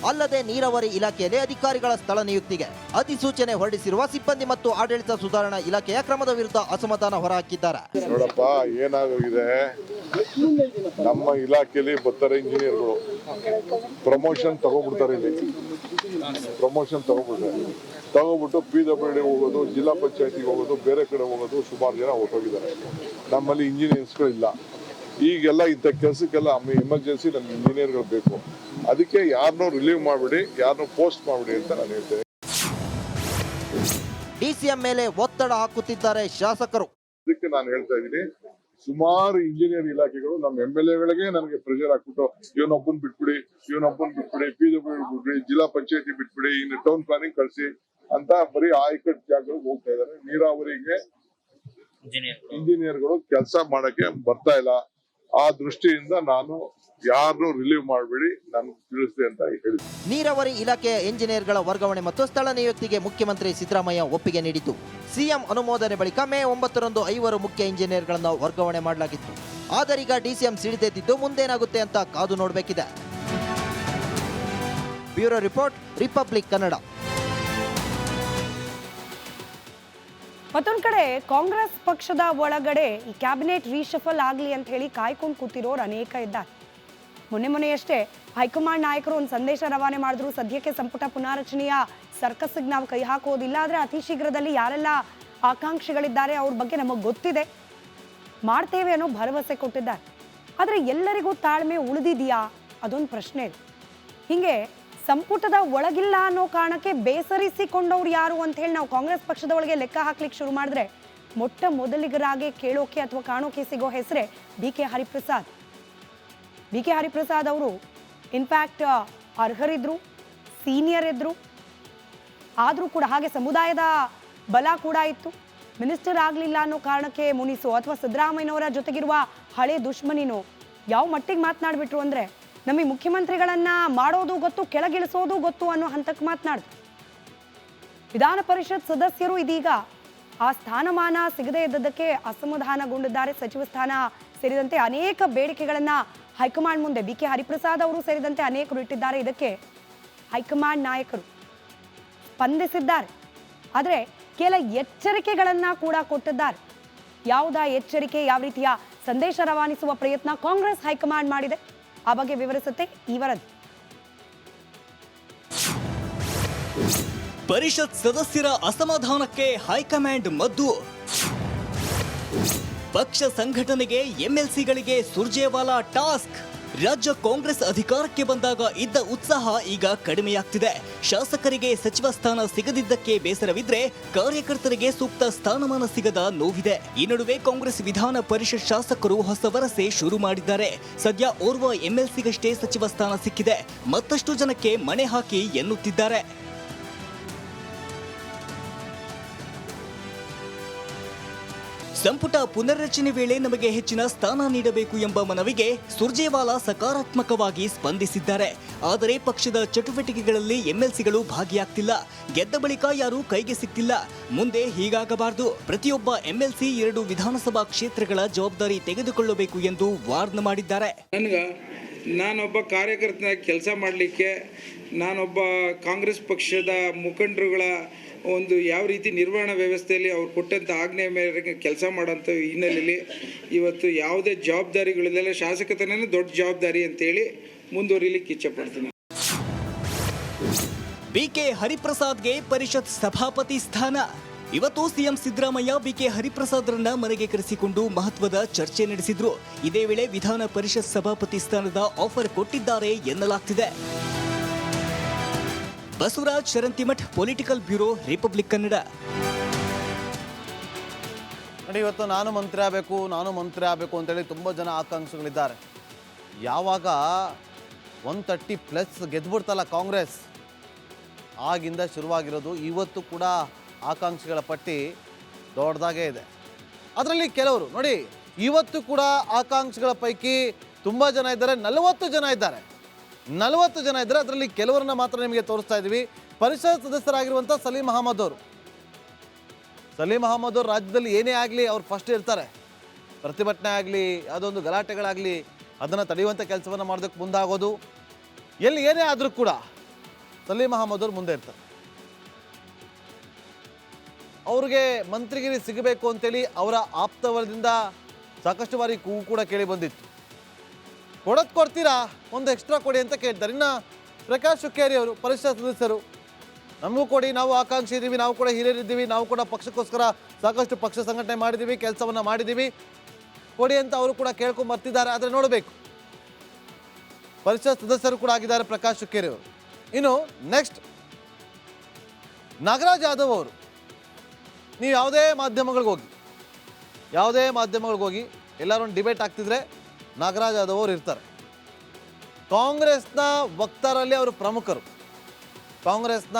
ಅಲ್ಲದೆ ನೀರಾವರಿ ಇಲಾಖೆಯಲ್ಲಿ ಅಧಿಕಾರಿಗಳ ಸ್ಥಳ ನಿಯುಕ್ತಿಗೆ ಅಧಿಸೂಚನೆ ಹೊರಡಿಸಿರುವ ಸಿಬ್ಬಂದಿ ಮತ್ತು ಆಡಳಿತ ಸುಧಾರಣಾ ಇಲಾಖೆಯ ಕ್ರಮದ ವಿರುದ್ಧ ಅಸಮಾಧಾನ ಹೊರಹಾಕಿದ್ದಾರೆ. ನೋಡಪ್ಪ, ಏನಾಗಿದೆ, ನಮ್ಮ ಇಲಾಖೆಯಲ್ಲಿ ಬರ್ತಾರೆ ಇಂಜಿನಿಯರ್ಗಳು, ಪ್ರಮೋಷನ್ ತಗೋಬಿಡ್ತಾರೆ. ಇಲ್ಲಿ ಪ್ರಮೋಷನ್ ತಗೋಬಿಟ್ಟು PWD ಹೋಗೋದು, ಜಿಲ್ಲಾ ಪಂಚಾಯತಿಗೆ ಹೋಗೋದು, ಬೇರೆ ಕಡೆ ಹೋಗೋದು, ಸುಮಾರು ಜನ ಹೊರಟೋಗಿದ್ದಾರೆ. ನಮ್ಮಲ್ಲಿ ಇಂಜಿನಿಯರ್ಸ್ಗಳಿಲ್ಲ. ಈಗೆಲ್ಲ ಇಂಥ ಕೆಲಸಕ್ಕೆಲ್ಲ ಎಮರ್ಜೆನ್ಸಿ ನಮ್ಗೆ ಇಂಜಿನಿಯರ್ಗಳು ಬೇಕು. ಅದಕ್ಕೆ ಯಾರನ್ನೂ ರಿಲೀವ್ ಮಾಡಬೇಡಿ, ಯಾರನ್ನೂ ಪೋಸ್ಟ್ ಮಾಡಬೇಡಿ ಅಂತ ನಾನು ಹೇಳ್ತೇನೆ. ಡಿಸಿಎಂ ಮೇಲೆ ಒತ್ತಡ ಹಾಕುತ್ತಿದ್ದಾರೆ ಶಾಸಕರು. ಅದಕ್ಕೆ ನಾನು ಹೇಳ್ತಾ ಇದ್ದೀನಿ, ಸುಮಾರು ಇಂಜಿನಿಯರ್ ಇಲಾಖೆಗಳು ನಮ್ಮ MLAಗಳಿಗೆ ನನಗೆ ಪ್ರೆಷರ್ ಹಾಕ್ಬಿಟ್ಟು ಇವನೊಬ್ಬನ್ ಬಿಟ್ಬಿಡಿ, PWD ಬಿಟ್ಬಿಡಿ, ಜಿಲ್ಲಾ ಪಂಚಾಯತಿ ಬಿಟ್ಬಿಡಿ, ಇನ್ನು ಟೌನ್ ಪ್ಲಾನಿಂಗ್ ಕಳಿಸಿ ಅಂತ ಬರೀ ಆಯ್ಕಟ್ ಜಾಗಗಳಿಗೆ ಹೋಗ್ತಾ ಇದ್ದಾರೆ. ನೀರಾವರಿಗೆ ಇಂಜಿನಿಯರ್ಗಳು ಕೆಲಸ ಮಾಡಕ್ಕೆ ಬರ್ತಾ ಇಲ್ಲ. ಆ ದೃಷ್ಟಿಯಿಂದ ನಾನು ಯಾರನ್ನೂ ರಿಲೀವ್ ಮಾಡಬೇಡಿ, ನಾನು ತಿಳಿಸಿದೆ ಅಂತ ಹೇಳಿದೆ. ನೀರಾವರಿ ಇಲಾಖೆಯ ಎಂಜಿನಿಯರ್ಗಳ ವರ್ಗಾವಣೆ ಮತ್ತು ಸ್ಥಳ ನಿಯುಕ್ತಿಗೆ ಮುಖ್ಯಮಂತ್ರಿ ಸಿದ್ದರಾಮಯ್ಯ ಒಪ್ಪಿಗೆ ನೀಡಿದ್ದು ಸಿಎಂ ಅನುಮೋದನೆ ಬಳಿಕ ಮೇ 9ರಂದು 5 ಮುಖ್ಯ ಇಂಜಿನಿಯರ್ಗಳನ್ನು ವರ್ಗಾವಣೆ ಮಾಡಲಾಗಿತ್ತು. ಆದರೀಗ ಡಿಸಿಎಂ ಸಿಡಿದೆದ್ದಿದ್ದು ಮುಂದೇನಾಗುತ್ತೆ ಅಂತ ಕಾದು ನೋಡಬೇಕಿದೆ. Bureau report, Republic Kannada. ಮತ್ತೊಂದು ಕಡೆ ಕಾಂಗ್ರೆಸ್ ಪಕ್ಷದ ಒಳಗಡೆ ಈ ಕ್ಯಾಬಿನೆಟ್ ರೀಶಫಲ್ ಆಗಲಿ ಅಂತ ಹೇಳಿ ಕಾಯ್ಕೊಂಡು ಕೂತಿರೋರು ಅನೇಕ ಇದ್ದಾರೆ. ಮೊನ್ನೆಯಷ್ಟೇ ಹೈಕಮಾಂಡ್ ನಾಯಕರು ಒಂದು ಸಂದೇಶ ರವಾನೆ ಮಾಡಿದ್ರು. ಸದ್ಯಕ್ಕೆ ಸಂಪುಟ ಪುನಾರಚನೆಯ ಸರ್ಕಸ್ಗೆ ನಾವು ಕೈ ಹಾಕೋದಿಲ್ಲ, ಆದರೆ ಅತಿ ಶೀಘ್ರದಲ್ಲಿ ಯಾರೆಲ್ಲ ಆಕಾಂಕ್ಷಿಗಳಿದ್ದಾರೆ ಅವ್ರ ಬಗ್ಗೆ ನಮಗೆ ಗೊತ್ತಿದೆ, ಮಾಡ್ತೇವೆ ಅನ್ನೋ ಭರವಸೆ ಕೊಟ್ಟಿದ್ದಾರೆ. ಆದರೆ ಎಲ್ಲರಿಗೂ ತಾಳ್ಮೆ ಉಳಿದಿದೆಯಾ ಅದೊಂದು ಪ್ರಶ್ನೆ ಇದೆ. ಹೀಗೆ ಸಂಪುಟದ ಒಳಗಿಲ್ಲ ಅನ್ನೋ ಕಾರಣಕ್ಕೆ ಬೇಸರಿಸಿಕೊಂಡವ್ರು ಯಾರು ಅಂತ ಹೇಳಿ ನಾವು ಕಾಂಗ್ರೆಸ್ ಪಕ್ಷದ ಒಳಗೆ ಲೆಕ್ಕ ಹಾಕ್ಲಿಕ್ಕೆ ಶುರು ಮಾಡಿದ್ರೆ ಮೊಟ್ಟ ಮೊದಲಿಗರಾಗಿ ಕೇಳೋಕೆ ಅಥವಾ ಕಾಣೋಕೆ ಸಿಗೋ ಹೆಸರೇ BK ಹರಿಪ್ರಸಾದ್. BK ಹರಿಪ್ರಸಾದ್ ಅವರು ಇನ್ಫ್ಯಾಕ್ಟ್ ಅರ್ಹರಿದ್ರು, ಸೀನಿಯರ್ ಇದ್ರು, ಆದರೂ ಕೂಡ ಹಾಗೆ ಸಮುದಾಯದ ಬಲ ಕೂಡ ಇತ್ತು. ಮಿನಿಸ್ಟರ್ ಆಗಲಿಲ್ಲ ಅನ್ನೋ ಕಾರಣಕ್ಕೆ ಮುನಿಸೋ ಅಥವಾ ಸಿದ್ದರಾಮಯ್ಯನವರ ಜೊತೆಗಿರುವ ಹಳೆ ದುಶ್ಮನಿನೋ ಯಾವ ಮಟ್ಟಿಗೆ ಮಾತನಾಡ್ಬಿಟ್ರು ಅಂದರೆ ನಮಗೆ ಮುಖ್ಯಮಂತ್ರಿಗಳನ್ನ ಮಾಡೋದು ಗೊತ್ತು, ಕೆಳಗಿಳಿಸೋದು ಗೊತ್ತು ಅನ್ನೋ ಹಂತಕ್ಕೆ ಮಾತನಾಡಿದ್ರು. ವಿಧಾನ ಪರಿಷತ್ ಸದಸ್ಯರು ಇದೀಗ ಆ ಸ್ಥಾನಮಾನ ಸಿಗದೇ ಇದ್ದದಕ್ಕೆ ಅಸಮಾಧಾನಗೊಂಡಿದ್ದಾರೆ. ಸಚಿವ ಸ್ಥಾನ ಸೇರಿದಂತೆ ಅನೇಕ ಬೇಡಿಕೆಗಳನ್ನ ಹೈಕಮಾಂಡ್ ಮುಂದೆ BK ಹರಿಪ್ರಸಾದ್ ಅವರು ಸೇರಿದಂತೆ ಅನೇಕರು ಇಟ್ಟಿದ್ದಾರೆ. ಇದಕ್ಕೆ ಹೈಕಮಾಂಡ್ ನಾಯಕರು ಸ್ಪಂದಿಸಿದ್ದಾರೆ. ಆದರೆ ಕೆಲ ಎಚ್ಚರಿಕೆಗಳನ್ನ ಕೂಡ ಕೊಟ್ಟಿದ್ದಾರೆ. ಯಾವುದಾ ಎಚ್ಚರಿಕೆ, ಯಾವ ರೀತಿಯ ಸಂದೇಶ ರವಾನಿಸುವ ಪ್ರಯತ್ನ ಕಾಂಗ್ರೆಸ್ ಹೈಕಮಾಂಡ್ ಮಾಡಿದೆ, ಆ ಬಗ್ಗೆ ವಿವರಿಸುತ್ತೆ ಈ ವರದಿ. ಪರಿಷತ್ ಸದಸ್ಯರ ಅಸಮಾಧಾನಕ್ಕೆ ಹೈಕಮಾಂಡ್ ಮದ್ದು. ಪಕ್ಷ ಸಂಘಟನೆಗೆ MLCಗಳಿಗೆ ಸುರ್ಜೇವಾಲಾ ಟಾಸ್ಕ್. ರಾಜ್ಯ ಕಾಂಗ್ರೆಸ್ ಅಧಿಕಾರಕ್ಕೆ ಬಂದಾಗ ಇದ್ದ ಉತ್ಸಾಹ ಈಗ ಕಡಿಮೆಯಾಗ್ತಿದೆ. ಶಾಸಕರಿಗೆ ಸಚಿವ ಸ್ಥಾನ ಸಿಗದಿದ್ದಕ್ಕೆ ಬೇಸರವಿದ್ರೆ ಕಾರ್ಯಕರ್ತರಿಗೆ ಸೂಕ್ತ ಸ್ಥಾನಮಾನ ಸಿಗದ ನೋವಿದೆ. ಈ ನಡುವೆ ಕಾಂಗ್ರೆಸ್ ವಿಧಾನ ಪರಿಷತ್ ಶಾಸಕರು ಹೊಸ ವರಸೆ ಶುರು ಮಾಡಿದ್ದಾರೆ. ಸದ್ಯ ಓರ್ವ MLCಗಷ್ಟೇ ಸಚಿವ ಸ್ಥಾನ ಸಿಕ್ಕಿದೆ, ಮತ್ತಷ್ಟು ಜನಕ್ಕೆ ಮಣೆ ಹಾಕಿ ಎನ್ನುತ್ತಿದ್ದಾರೆ. ಸಂಪುಟ ಪುನರ್ರಚನೆ ವೇಳೆ ನಮಗೆ ಹೆಚ್ಚಿನ ಸ್ಥಾನ ನೀಡಬೇಕು ಎಂಬ ಮನವಿಗೆ ಸುರ್ಜೇವಾಲಾ ಸಕಾರಾತ್ಮಕವಾಗಿ ಸ್ಪಂದಿಸಿದ್ದಾರೆ. ಆದರೆ ಪಕ್ಷದ ಚಟುವಟಿಕೆಗಳಲ್ಲಿ MLCಗಳು ಭಾಗಿಯಾಗ್ತಿಲ್ಲ, ಗೆದ್ದ ಬಳಿಕ ಯಾರೂ ಕೈಗೆ ಸಿಗ್ತಿಲ್ಲ. ಮುಂದೆ ಹೀಗಾಗಬಾರದು. ಪ್ರತಿಯೊಬ್ಬ MLC 2 ವಿಧಾನಸಭಾ ಕ್ಷೇತ್ರಗಳ ಜವಾಬ್ದಾರಿ ತೆಗೆದುಕೊಳ್ಳಬೇಕು ಎಂದು ವಾರ್ನ್ ಮಾಡಿದ್ದಾರೆ. ನಾನೊಬ್ಬ ಕಾರ್ಯಕರ್ತನಾಗಿ ಕೆಲಸ ಮಾಡಲಿಕ್ಕೆ, ನಾನೊಬ್ಬ ಕಾಂಗ್ರೆಸ್ ಪಕ್ಷದ ಮುಖಂಡರುಗಳ ಒಂದು ಯಾವ ರೀತಿ ನಿರ್ವಹಣಾ ವ್ಯವಸ್ಥೆಯಲ್ಲಿ ಅವ್ರು ಕೊಟ್ಟಂಥ ಆಜ್ಞೆ ಮೇರೆಗೆ ಕೆಲಸ ಮಾಡೋಂಥ ಹಿನ್ನೆಲೆಯಲ್ಲಿ ಇವತ್ತು ಯಾವುದೇ ಜವಾಬ್ದಾರಿಗಳಿಲ್ಲ, ಶಾಸಕತನೇ ದೊಡ್ಡ ಜವಾಬ್ದಾರಿ ಅಂತೇಳಿ ಮುಂದುವರಿಲಿಕ್ಕೆ ಇಚ್ಛೆಪಡ್ತೀನಿ. BK ಹರಿಪ್ರಸಾದ್ಗೆ ಪರಿಷತ್ ಸಭಾಪತಿ ಸ್ಥಾನ. ಇವತ್ತು ಸಿಎಂ ಸಿದ್ದರಾಮಯ್ಯ BK ಹರಿಪ್ರಸಾದ್ರನ್ನ ಮನೆಗೆ ಕರೆಸಿಕೊಂಡು ಮಹತ್ವದ ಚರ್ಚೆ ನಡೆಸಿದ್ರು. ಇದೇ ವೇಳೆ ವಿಧಾನ ಪರಿಷತ್ ಸಭಾಪತಿ ಸ್ಥಾನದ ಆಫರ್ ಕೊಟ್ಟಿದ್ದಾರೆ ಎನ್ನಲಾಗ್ತಿದೆ. Basavaraj Sharanthimath, political bureau, Republic Kannada. ನೋಡಿ, ಇವತ್ತು ನಾನು ಮಂತ್ರಿ ಆಗಬೇಕು ಅಂತೇಳಿ ತುಂಬ ಜನ ಆಕಾಂಕ್ಷಿಗಳಿದ್ದಾರೆ. ಯಾವಾಗ 130+ ಗೆದ್ಬಿಡ್ತಲ್ಲ ಕಾಂಗ್ರೆಸ್, ಆಗಿಂದ ಶುರುವಾಗಿರೋದು. ಇವತ್ತು ಕೂಡ ಆಕಾಂಕ್ಷಿಗಳ ಪಟ್ಟಿ ದೊಡ್ಡದಾಗೇ ಇದೆ. ಅದರಲ್ಲಿ ಕೆಲವರು ನೋಡಿ, ಇವತ್ತು ಕೂಡ ಆಕಾಂಕ್ಷಿಗಳ ಪೈಕಿ ತುಂಬ ಜನ ಇದ್ದಾರೆ, 40 ಜನ ಇದ್ದಾರೆ. 40 ಜನ ಇದ್ದಾರೆ. ಅದರಲ್ಲಿ ಕೆಲವರನ್ನ ಮಾತ್ರ ನಿಮಗೆ ತೋರಿಸ್ತಾ ಇದ್ದೀವಿ. ಪರಿಷತ್ ಸದಸ್ಯರಾಗಿರುವಂಥ ಸಲೀಂ ಅಹಮದ್ ಅವರು ರಾಜ್ಯದಲ್ಲಿ ಏನೇ ಆಗಲಿ ಅವ್ರು ಫಸ್ಟ್ ಇರ್ತಾರೆ. ಪ್ರತಿಭಟನೆ ಆಗಲಿ, ಅದೊಂದು ಗಲಾಟೆಗಳಾಗಲಿ, ಅದನ್ನು ತಡೆಯುವಂಥ ಕೆಲಸವನ್ನು ಮಾಡೋದಕ್ಕೆ ಮುಂದಾಗೋದು, ಎಲ್ಲಿ ಏನೇ ಆದರೂ ಕೂಡ ಸಲೀಂ ಅಹಮದ್ ಅವರು ಮುಂದೆ ಇರ್ತಾರೆ. ಅವ್ರಿಗೆ ಮಂತ್ರಿಗಿರಿ ಸಿಗಬೇಕು ಅಂತೇಳಿ ಅವರ ಆಪ್ತವರದಿಂದ ಸಾಕಷ್ಟು ಬಾರಿ ಕೂಗು ಕೂಡ ಕೇಳಿ ಬಂದಿತ್ತು. ಕೊಡ್ತೀರಾ, ಒಂದು ಎಕ್ಸ್ಟ್ರಾ ಕೊಡಿ ಅಂತ ಕೇಳ್ತಾರೆ. ಇನ್ನು ಪ್ರಕಾಶ್ ಹುಕ್ಕೇರಿ ಅವರು ಪರಿಷತ್ ಸದಸ್ಯರು, ನಮಗೂ ಕೊಡಿ, ನಾವು ಆಕಾಂಕ್ಷಿ ಇದ್ದೀವಿ, ನಾವು ಕೂಡ ಹಿರಿಯರಿದ್ದೀವಿ, ನಾವು ಕೂಡ ಪಕ್ಷಕ್ಕೋಸ್ಕರ ಸಾಕಷ್ಟು ಪಕ್ಷ ಸಂಘಟನೆ ಮಾಡಿದ್ದೀವಿ, ಕೆಲಸವನ್ನು ಮಾಡಿದ್ದೀವಿ, ಕೊಡಿ ಅಂತ ಅವರು ಕೂಡ ಕೇಳ್ಕೊಂಡು ಬರ್ತಿದ್ದಾರೆ. ಆದರೆ ನೋಡಬೇಕು, ಪರಿಷತ್ ಸದಸ್ಯರು ಕೂಡ ಆಗಿದ್ದಾರೆ ಪ್ರಕಾಶ್ ಹುಕ್ಕೇರಿ ಅವರು. ಇನ್ನು ನೆಕ್ಸ್ಟ್ ನಾಗರಾಜ್ ಯಾದವ್ ಅವರು. ನೀವು ಯಾವುದೇ ಮಾಧ್ಯಮಗಳಿಗೆ ಹೋಗಿ ಎಲ್ಲರೂ ಒಂದು ಡಿಬೇಟ್ ಆಗ್ತಿದ್ರೆ ನಾಗರಾಜ್ ಯಾದವ್ ಅವರು ಇರ್ತಾರೆ. ಕಾಂಗ್ರೆಸ್ನ ವಕ್ತಾರಲ್ಲಿ ಅವರು ಪ್ರಮುಖರು. ಕಾಂಗ್ರೆಸ್ನ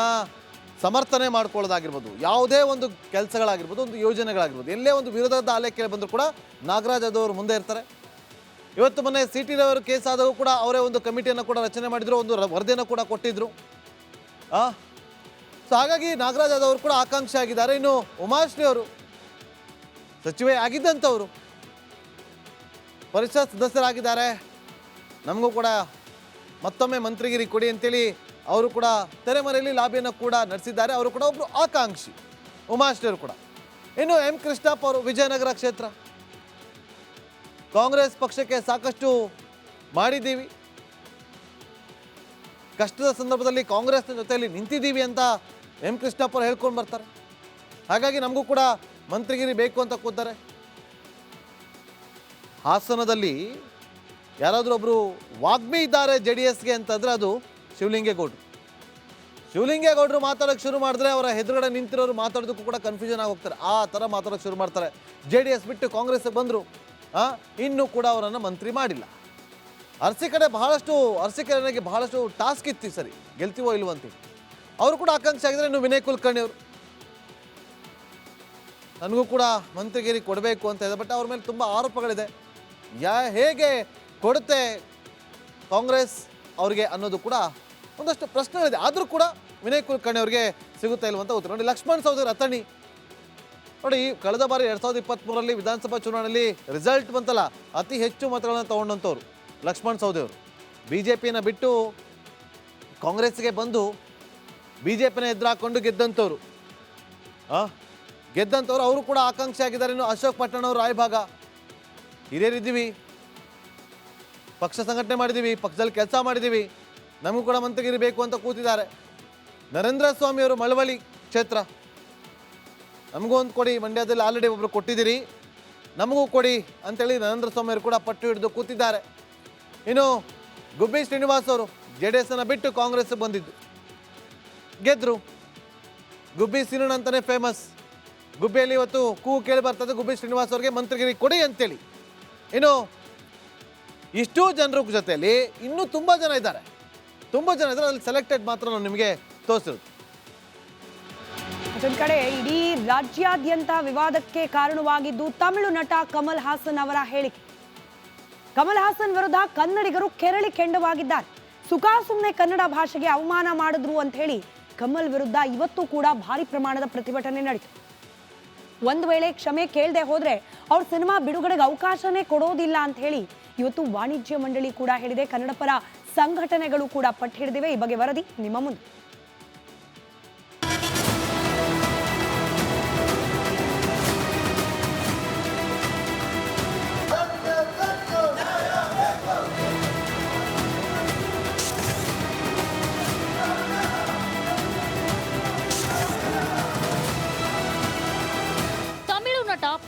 ಸಮರ್ಥನೆ ಮಾಡ್ಕೊಳ್ಳೋದಾಗಿರ್ಬೋದು, ಯಾವುದೇ ಒಂದು ಕೆಲಸಗಳಾಗಿರ್ಬೋದು, ಒಂದು ಯೋಜನೆಗಳಾಗಿರ್ಬೋದು, ಎಲ್ಲೇ ಒಂದು ವಿರೋಧದ ಅಲೆ ಕೇಳಿ ಬಂದರೂ ಕೂಡ ನಾಗರಾಜ್ ಯಾದವ್ ಅವರು ಮುಂದೆ ಇರ್ತಾರೆ. ಇವತ್ತು ಮೊನ್ನೆ CT ರವರು ಕೇಸ್ ಆದವು ಕೂಡ ಅವರೇ ಒಂದು ಕಮಿಟಿಯನ್ನು ಕೂಡ ರಚನೆ ಮಾಡಿದ್ರು, ಒಂದು ವರದಿಯನ್ನು ಕೂಡ ಕೊಟ್ಟಿದ್ರು. ಸೊ ಹಾಗಾಗಿ ನಾಗರಾಜ್ ಯಾದವ್ ಅವರು ಕೂಡ ಆಕಾಂಕ್ಷಿ ಆಗಿದ್ದಾರೆ. ಇನ್ನು ಉಮಾಶ್ರೀ ಅವರು ಸಚಿವೆ ಆಗಿದ್ದಂಥವರು ಪರಿಷತ್ ಸದಸ್ಯರಾಗಿದ್ದಾರೆ. ನಮಗೂ ಕೂಡ ಮತ್ತೊಮ್ಮೆ ಮಂತ್ರಿಗಿರಿ ಕೊಡಿ ಅಂತೇಳಿ ಅವರು ಕೂಡ ತೆರೆಮರೆಯಲ್ಲಿ ಲಾಬಿಯನ್ನು ಕೂಡ ನಡೆಸಿದ್ದಾರೆ. ಅವರು ಕೂಡ ಒಬ್ಬರು ಆಕಾಂಕ್ಷಿ, ಉಮಾಶ್ರೀ ಅವರು ಕೂಡ. ಇನ್ನು M ಕೃಷ್ಣಪ್ಪ ಅವರು ವಿಜಯನಗರ ಕ್ಷೇತ್ರ, ಕಾಂಗ್ರೆಸ್ ಪಕ್ಷಕ್ಕೆ ಸಾಕಷ್ಟು ಮಾಡಿದ್ದೀವಿ, ಕಷ್ಟದ ಸಂದರ್ಭದಲ್ಲಿ ಕಾಂಗ್ರೆಸ್ನ ಜೊತೆಯಲ್ಲಿ ನಿಂತಿದ್ದೀವಿ ಅಂತ M ಕೃಷ್ಣಪ್ಪ ಅವರು ಹೇಳ್ಕೊಂಡು ಬರ್ತಾರೆ. ಹಾಗಾಗಿ ನಮಗೂ ಕೂಡ ಮಂತ್ರಿಗಿರಿ ಬೇಕು ಅಂತ ಕೂತಾರೆ. ಹಾಸನದಲ್ಲಿ ಯಾರಾದರೂ ಒಬ್ಬರು ವಾಗ್ಮಿ ಇದ್ದಾರೆ JDSಗೆ ಅಂತಂದರೆ ಅದು ಶಿವಲಿಂಗೇಗೌಡರು ಮಾತಾಡೋಕ್ಕೆ ಶುರು ಮಾಡಿದ್ರೆ ಅವರ ಎದುರುಗಡೆ ನಿಂತಿರೋರು ಮಾತಾಡೋದಕ್ಕೂ ಕೂಡ ಕನ್ಫ್ಯೂಷನ್ ಆಗಿ ಹೋಗ್ತಾರೆ. ಆ ಥರ ಮಾತಾಡೋಕ್ಕೆ ಶುರು ಮಾಡ್ತಾರೆ. JDS ಬಿಟ್ಟು ಕಾಂಗ್ರೆಸ್ಗೆ ಬಂದರು, ಇನ್ನೂ ಕೂಡ ಅವರನ್ನು ಮಂತ್ರಿ ಮಾಡಿಲ್ಲ. ಅರಸೀಕೆರೆಗೆ ಬಹಳಷ್ಟು ಟಾಸ್ಕ್ ಇತ್ತು, ಸರಿ ಗೆಲ್ತೀವೋ ಇಲ್ವೋ ಅಂತೇಳಿ. ಅವರು ಕೂಡ ಆಕಾಂಕ್ಷಿ ಆಗಿದ್ದಾರೆ. ಇನ್ನು ವಿನಯ್ ಕುಲಕರ್ಣಿ ಅವರು, ನನಗೂ ಕೂಡ ಮಂತ್ರಿಗಿರಿ ಕೊಡಬೇಕು ಅಂತ ಇದೆ, ಬಟ್ ಅವ್ರ ಮೇಲೆ ತುಂಬ ಆರೋಪಗಳಿದೆ. ಹೇಗೆ ಕೊಡುತ್ತೆ ಕಾಂಗ್ರೆಸ್ ಅವರಿಗೆ ಅನ್ನೋದು ಕೂಡ ಒಂದಷ್ಟು ಪ್ರಶ್ನೆಗಳಿದೆ. ಆದರೂ ಕೂಡ ವಿನಯ್ ಕುಲಕರ್ಣಿ ಅವರಿಗೆ ಸಿಗುತ್ತಾ ಇಲ್ವಂತ ಗೊತ್ತಿಲ್ಲ. ನೋಡಿ, ಲಕ್ಷ್ಮಣ್ ಸವದಿ ಅಥಣಿ ನೋಡಿ, ಕಳೆದ ಬಾರಿ 2023ರಲ್ಲಿ ವಿಧಾನಸಭಾ ಚುನಾವಣೆಯಲ್ಲಿ ರಿಸಲ್ಟ್ ಬಂತಲ್ಲ, ಅತಿ ಹೆಚ್ಚು ಮತಗಳನ್ನು ತಗೊಂಡಂಥವ್ರು ಲಕ್ಷ್ಮಣ್ ಸವದಿ ಅವರು. BJPನ ಬಿಟ್ಟು ಕಾಂಗ್ರೆಸ್ಗೆ ಬಂದು BJPನ ಎದುರಾಕೊಂಡು ಗೆದ್ದಂಥವ್ರು ಅವರು ಕೂಡ ಆಕಾಂಕ್ಷಿ ಆಗಿದ್ದಾರೆ. ಇನ್ನು ಅಶೋಕ್ ಪಟ್ಟಣ ಅವರು ರಾಯಭಾಗ, ಹಿರಿಯರಿದ್ದೀವಿ, ಪಕ್ಷ ಸಂಘಟನೆ ಮಾಡಿದ್ದೀವಿ, ಪಕ್ಷದಲ್ಲಿ ಕೆಲಸ ಮಾಡಿದ್ದೀವಿ, ನಮಗೂ ಕೂಡ ಮಂತ್ರಿಗಿರಿ ಬೇಕು ಅಂತ ಕೂತಿದ್ದಾರೆ. ನರೇಂದ್ರ ಸ್ವಾಮಿ ಅವರು ಮಳವಳ್ಳಿ ಕ್ಷೇತ್ರ, ನಮಗೂ ಒಂದು ಕೊಡಿ, ಮಂಡ್ಯದಲ್ಲಿ ಆಲ್ರೆಡಿ ಒಬ್ಬರು ಕೊಟ್ಟಿದ್ದೀರಿ, ನಮಗೂ ಕೊಡಿ ಅಂತೇಳಿ ನರೇಂದ್ರ ಸ್ವಾಮಿ ಅವರು ಕೂಡ ಪಟ್ಟು ಹಿಡಿದು ಕೂತಿದ್ದಾರೆ. ಇನ್ನು ಗುಬ್ಬಿ ಶ್ರೀನಿವಾಸ್ ಅವರು JDSನ ಬಿಟ್ಟು ಕಾಂಗ್ರೆಸ್ಗೆ ಬಂದಿದ್ದು, ಗೆದ್ದರು. ಗುಬ್ಬಿ ಸೀನಣ್ಣ ಅಂತಲೇ ಫೇಮಸ್. ಗುಬ್ಬಿಯಲ್ಲಿ ಇವತ್ತು ಕೂಗು ಕೇಳಿ ಬರ್ತದೆ ಗುಬ್ಬಿ ಶ್ರೀನಿವಾಸ್ ಅವರಿಗೆ ಮಂತ್ರಿಗಿರಿ ಕೊಡಿ ಅಂತೇಳಿ. ಇನ್ನು ಇಷ್ಟೂ ಜನರ ಜೊತೆಯಲ್ಲಿ ಇನ್ನೂ ತುಂಬ ಜನ ಇದ್ದಾರೆ, ಅಲ್ಲಿ ಸೆಲೆಕ್ಟೆಡ್ ಮಾತ್ರ ನಾವು ನಿಮಗೆ ತೋರಿಸಿರೋದು. ಮತ್ತೊಂದು ಕಡೆ ಇಡೀ ರಾಜ್ಯಾದ್ಯಂತ ವಿವಾದಕ್ಕೆ ಕಾರಣವಾಗಿದ್ದು ತಮಿಳು ನಟ ಕಮಲ್ ಹಾಸನ್ ಅವರ ಹೇಳಿಕೆ. ಕಮಲ್ ಹಾಸನ್ ವಿರುದ್ಧ ಕನ್ನಡಿಗರು ಕೆರಳಿ ಕೆಂಡವಾಗಿದ್ದಾರೆ. ಸುಮ್ಮನೆ ಕನ್ನಡ ಭಾಷೆಗೆ ಅವಮಾನ ಮಾಡಿದ್ರು ಅಂತ ಹೇಳಿ ಕಮಲ್ ವಿರುದ್ಧ ಇವತ್ತು ಕೂಡ ಭಾರಿ ಪ್ರಮಾಣದ ಪ್ರತಿಭಟನೆ ನಡೀತು. ಒಂದು ವೇಳೆ ಕ್ಷಮೆ ಕೇಳದೆ ಹೋದ್ರೆ ಅವ್ರ ಸಿನಿಮಾ ಬಿಡುಗಡೆಗೆ ಅವಕಾಶನೇ ಕೊಡೋದಿಲ್ಲ ಅಂತ ಹೇಳಿ ಇವತ್ತು ವಾಣಿಜ್ಯ ಮಂಡಳಿ ಕೂಡ ಹೇಳಿದೆ. ಕನ್ನಡ ಪರ ಸಂಘಟನೆಗಳು ಕೂಡ ಪಟ್ಟು ಹಿಡಿದಿವೆ. ಈ ಬಗ್ಗೆ ವರದಿ ನಿಮ್ಮ ಮುಂದೆ.